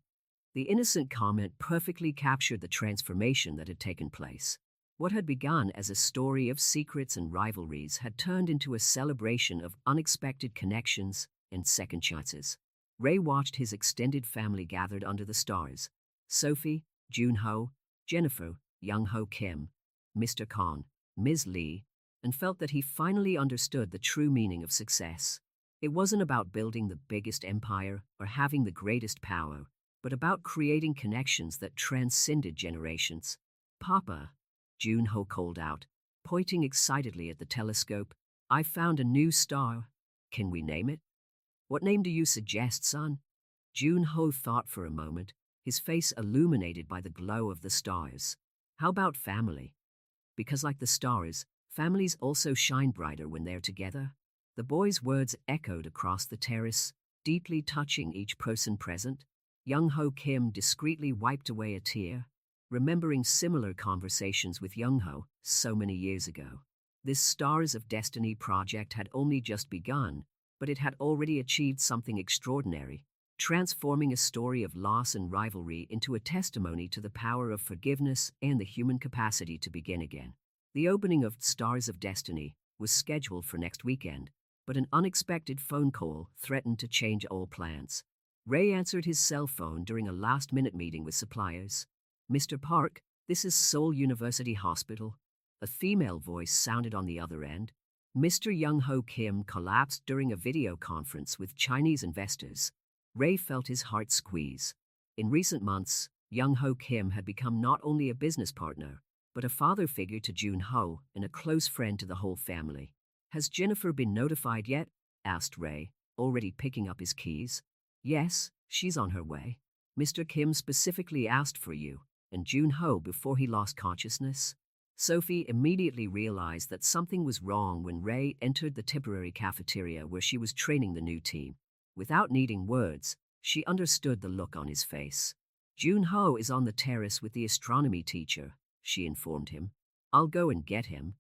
The innocent comment perfectly captured the transformation that had taken place. What had begun as a story of secrets and rivalries had turned into a celebration of unexpected connections and second chances. Ray watched his extended family gathered under the stars. Sophie, Junho, Jennifer, Young-ho Kim, Mr. Khan, Ms. Lee, and felt that he finally understood the true meaning of success. It wasn't about building the biggest empire or having the greatest power, but about creating connections that transcended generations. Papa, Junho called out, pointing excitedly at the telescope, I found a new star. Can we name it? What name do you suggest, son? Junho thought for a moment, his face illuminated by the glow of the stars. How about family? Because like the stars, families also shine brighter when they're together. The boy's words echoed across the terrace, deeply touching each person present. Young-ho Kim discreetly wiped away a tear, remembering similar conversations with Young-ho so many years ago. This Stars of Destiny project had only just begun, but it had already achieved something extraordinary. transforming a story of loss and rivalry into a testimony to the power of forgiveness and the human capacity to begin again. The opening of Stars of Destiny was scheduled for next weekend, but an unexpected phone call threatened to change all plans. Ray answered his cell phone during a last-minute meeting with suppliers. "Mr. Park, this is Seoul University Hospital." A female voice sounded on the other end. Mr. Young-ho Kim collapsed during a video conference with Chinese investors. Ray felt his heart squeeze. In recent months, Young-ho Kim had become not only a business partner, but a father figure to Jun-ho and a close friend to the whole family. "Has Jennifer been notified yet?" asked Ray, already picking up his keys. "Yes, she's on her way. Mr. Kim specifically asked for you and Jun-ho before he lost consciousness." Sophie immediately realized that something was wrong when Ray entered the temporary cafeteria where she was training the new team. Without needing words, she understood the look on his face. "Jun-ho is on the terrace with the astronomy teacher," she informed him. "I'll go and get him."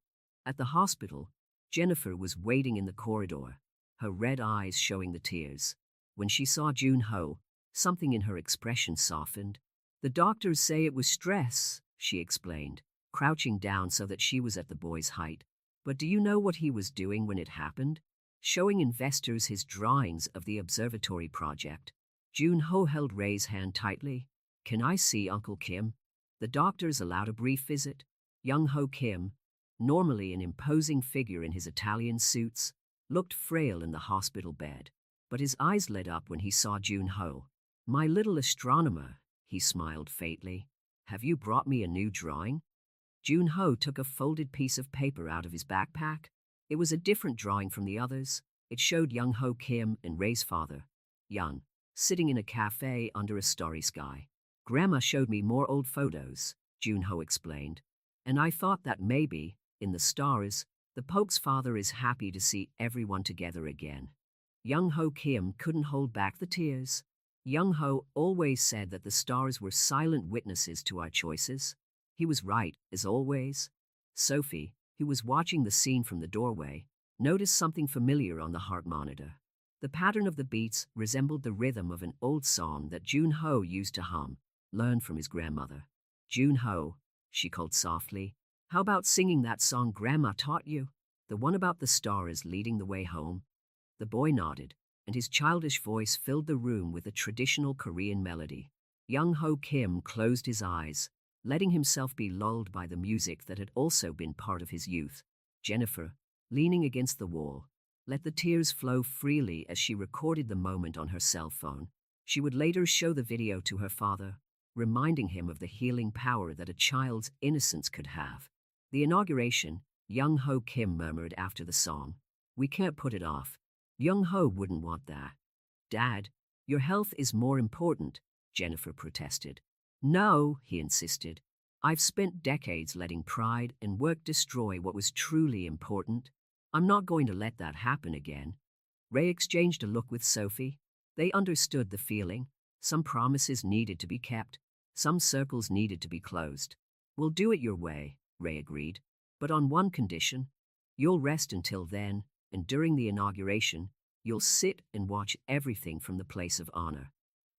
At the hospital, Jennifer was waiting in the corridor, her red eyes showing the tears. When she saw Jun-ho, something in her expression softened. "The doctors say it was stress," she explained, crouching down so that she was at the boy's height. "But do you know what he was doing when it happened?" Showing investors his drawings of the observatory project. Jun-ho held Ray's hand tightly. "Can I see Uncle Kim?" The doctors allowed a brief visit. Young-ho Kim, normally an imposing figure in his Italian suits, looked frail in the hospital bed. But his eyes lit up when he saw Jun-ho. "My little astronomer," he smiled faintly. "Have you brought me a new drawing?" Jun-ho took a folded piece of paper out of his backpack. It was a different drawing from the others. It showed Young-ho Kim and Ray's father, Young, sitting in a cafe under a starry sky. "Grandma showed me more old photos," Jun-ho explained. "And I thought that maybe, in the stars, the Pope's father is happy to see everyone together again." Young-ho Kim couldn't hold back the tears. Young-ho always said that the stars were silent witnesses to our choices. He was right, as always. Sophie, who was watching the scene from the doorway, noticed something familiar on the heart monitor. The pattern of the beats resembled the rhythm of an old song that Jun-ho used to hum, learned from his grandmother. "Jun-ho," she called softly, "how about singing that song Grandma taught you? The one about the stars leading the way home?" The boy nodded, and his childish voice filled the room with a traditional Korean melody. Young-ho Kim closed his eyes, letting himself be lulled by the music that had also been part of his youth. Jennifer, leaning against the wall, let the tears flow freely as she recorded the moment on her cell phone. She would later show the video to her father, reminding him of the healing power that a child's innocence could have. The inauguration, Young-ho Kim murmured after the song. "We can't put it off. Young-ho wouldn't want that." "Dad, your health is more important," Jennifer protested. "No," he insisted. "I've spent decades letting pride and work destroy what was truly important. I'm not going to let that happen again." Ray exchanged a look with Sophie. They understood the feeling. Some promises needed to be kept. Some circles needed to be closed. "We'll do it your way," Ray agreed. "But on one condition. You'll rest until then, and during the inauguration, you'll sit and watch everything from the place of honor."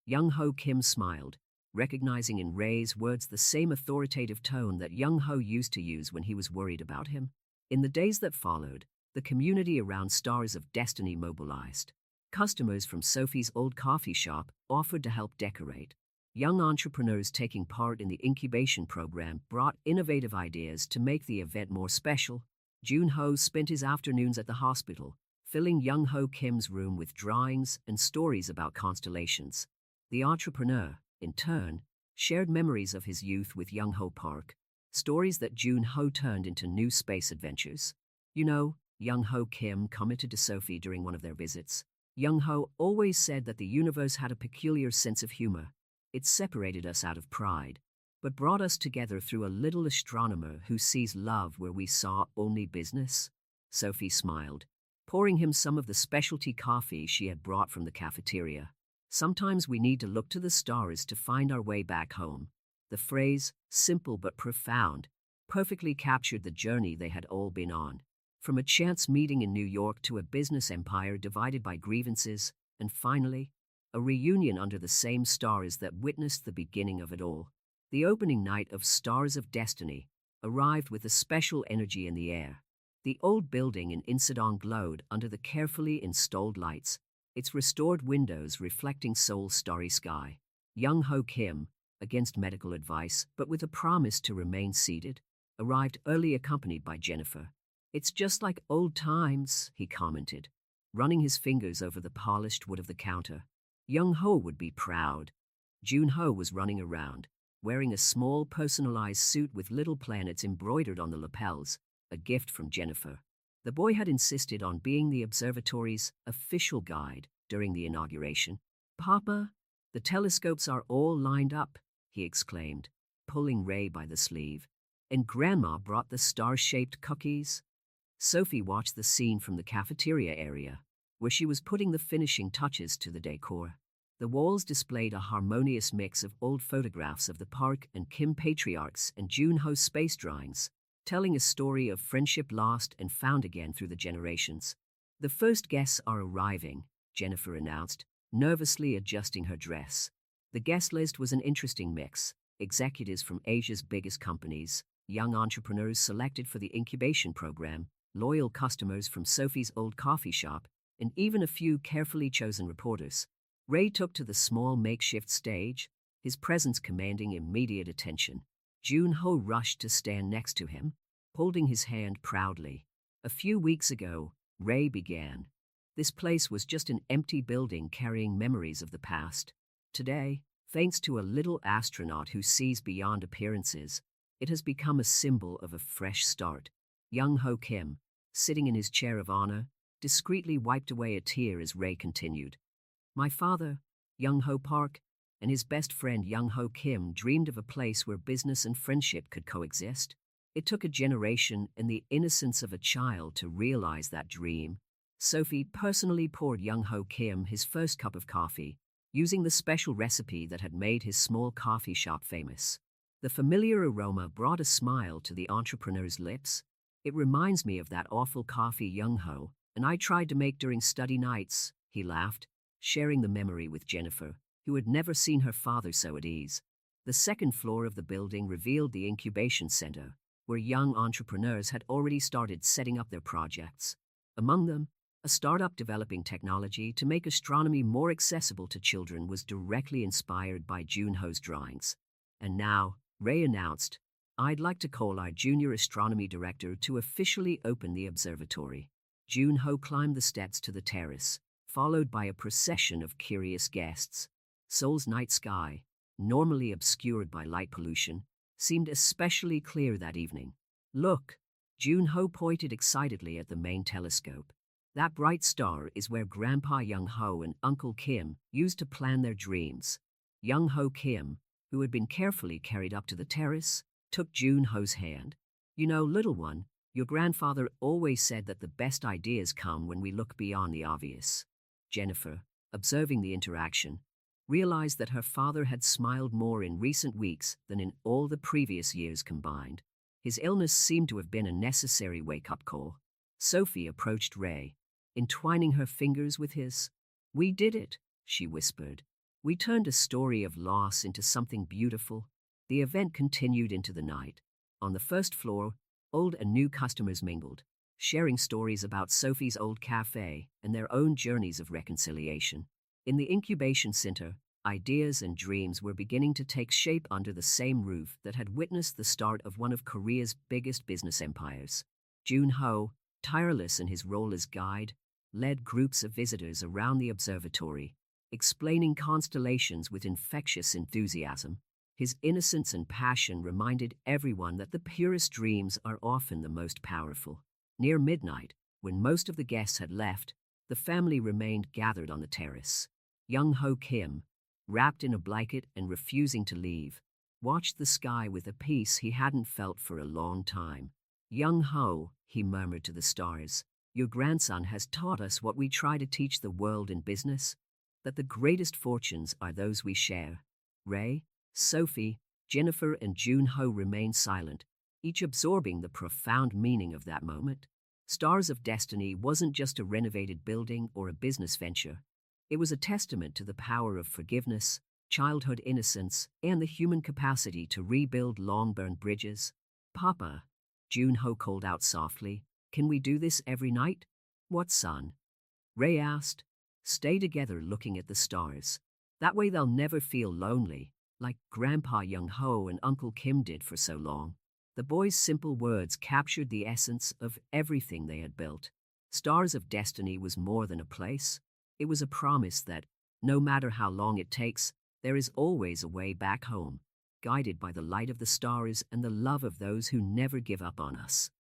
Young-ho Kim smiled, recognizing in Ray's words the same authoritative tone that Young-ho used to use when he was worried about him. In the days that followed, the community around Stars of Destiny mobilized. Customers from Sophie's old coffee shop offered to help decorate. Young entrepreneurs taking part in the incubation program brought innovative ideas to make the event more special. Jun-ho spent his afternoons at the hospital, filling Young-ho Kim's room with drawings and stories about constellations. The entrepreneur, in turn, shared memories of his youth with Young-ho Park, stories that Jun-ho turned into new space adventures. "You know," Young-ho Kim commented to Sophie during one of their visits, "Young-ho always said that the universe had a peculiar sense of humor. It separated us out of pride, but brought us together through a little astronomer who sees love where we saw only business." Sophie smiled, pouring him some of the specialty coffee she had brought from the cafeteria. "Sometimes we need to look to the stars to find our way back home." The phrase, simple but profound, perfectly captured the journey they had all been on. From a chance meeting in New York to a business empire divided by grievances, and finally, a reunion under the same stars that witnessed the beginning of it all. The opening night of Stars of Destiny arrived with a special energy in the air. The old building in Insadong glowed under the carefully installed lights, its restored windows reflecting Seoul's starry sky. Young Ho Kim, against medical advice but with a promise to remain seated, arrived early accompanied by Jennifer. "It's just like old times," he commented, running his fingers over the polished wood of the counter. Young Ho would be proud. Jun Ho was running around, wearing a small personalized suit with little planets embroidered on the lapels, a gift from Jennifer. The boy had insisted on being the observatory's official guide during the inauguration. "Papa, the telescopes are all lined up," he exclaimed, pulling Ray by the sleeve. "And Grandma brought the star-shaped cookies." Sophie watched the scene from the cafeteria area, where she was putting the finishing touches to the decor. The walls displayed a harmonious mix of old photographs of the Park and Kim patriarchs and Jun Ho's space drawings, telling a story of friendship lost and found again through the generations. "The first guests are arriving," Jennifer announced, nervously adjusting her dress. The guest list was an interesting mix: executives from Asia's biggest companies, young entrepreneurs selected for the incubation program, loyal customers from Sophie's old coffee shop, and even a few carefully chosen reporters. Ray took to the small makeshift stage, his presence commanding immediate attention. Jun Ho rushed to stand next to him, holding his hand proudly. "A few weeks ago," Ray began, "this place was just an empty building carrying memories of the past. Today, thanks to a little astronaut who sees beyond appearances, it has become a symbol of a fresh start." Young Ho Kim, sitting in his chair of honor, discreetly wiped away a tear as Ray continued. "My father, Young Ho Park, and his best friend Young Ho Kim dreamed of a place where business and friendship could coexist. It took a generation and the innocence of a child to realize that dream." Sophie personally poured Young Ho Kim his first cup of coffee, using the special recipe that had made his small coffee shop famous. The familiar aroma brought a smile to the entrepreneur's lips. "It reminds me of that awful coffee Young Ho and I tried to make during study nights," he laughed, sharing the memory with Jennifer, who had never seen her father so at ease. The second floor of the building revealed the incubation center, where young entrepreneurs had already started setting up their projects. Among them, a startup developing technology to make astronomy more accessible to children was directly inspired by Jun Ho's drawings. "And now," Ray announced, "I'd like to call our junior astronomy director to officially open the observatory." Jun Ho climbed the steps to the terrace, followed by a procession of curious guests. Seoul's night sky, normally obscured by light pollution, seemed especially clear that evening. "Look," Jun Ho pointed excitedly at the main telescope. "That bright star is where Grandpa Young Ho and Uncle Kim used to plan their dreams." Young Ho Kim, who had been carefully carried up to the terrace, took Jun Ho's hand. "You know, little one, your grandfather always said that the best ideas come when we look beyond the obvious." Jennifer, observing the interaction, realized that her father had smiled more in recent weeks than in all the previous years combined. His illness seemed to have been a necessary wake-up call. Sophie approached Ray, entwining her fingers with his. "We did it," she whispered. "We turned a story of loss into something beautiful." The event continued into the night. On the first floor, old and new customers mingled, sharing stories about Sophie's old cafe and their own journeys of reconciliation. In the incubation center, ideas and dreams were beginning to take shape under the same roof that had witnessed the start of one of Korea's biggest business empires. Jun Ho, tireless in his role as guide, led groups of visitors around the observatory, explaining constellations with infectious enthusiasm. His innocence and passion reminded everyone that the purest dreams are often the most powerful. Near midnight, when most of the guests had left, the family remained gathered on the terrace. Young Ho Kim, wrapped in a blanket and refusing to leave, watched the sky with a peace he hadn't felt for a long time. "Young Ho," he murmured to the stars, "your grandson has taught us what we try to teach the world in business, that the greatest fortunes are those we share." Ray, Sophie, Jennifer, and Jun Ho remained silent, each absorbing the profound meaning of that moment. Stars of Destiny wasn't just a renovated building or a business venture. It was a testament to the power of forgiveness, childhood innocence, and the human capacity to rebuild long-burned bridges. Papa, Junho called out softly, can we do this every night? What, son? Ray asked. Stay together looking at the stars. That way they'll never feel lonely, like Grandpa Young Ho and Uncle Kim did for so long. The boys' simple words captured the essence of everything they had built. Stars of Destiny was more than a place. It was a promise that, no matter how long it takes, there is always a way back home, guided by the light of the stars and the love of those who never give up on us.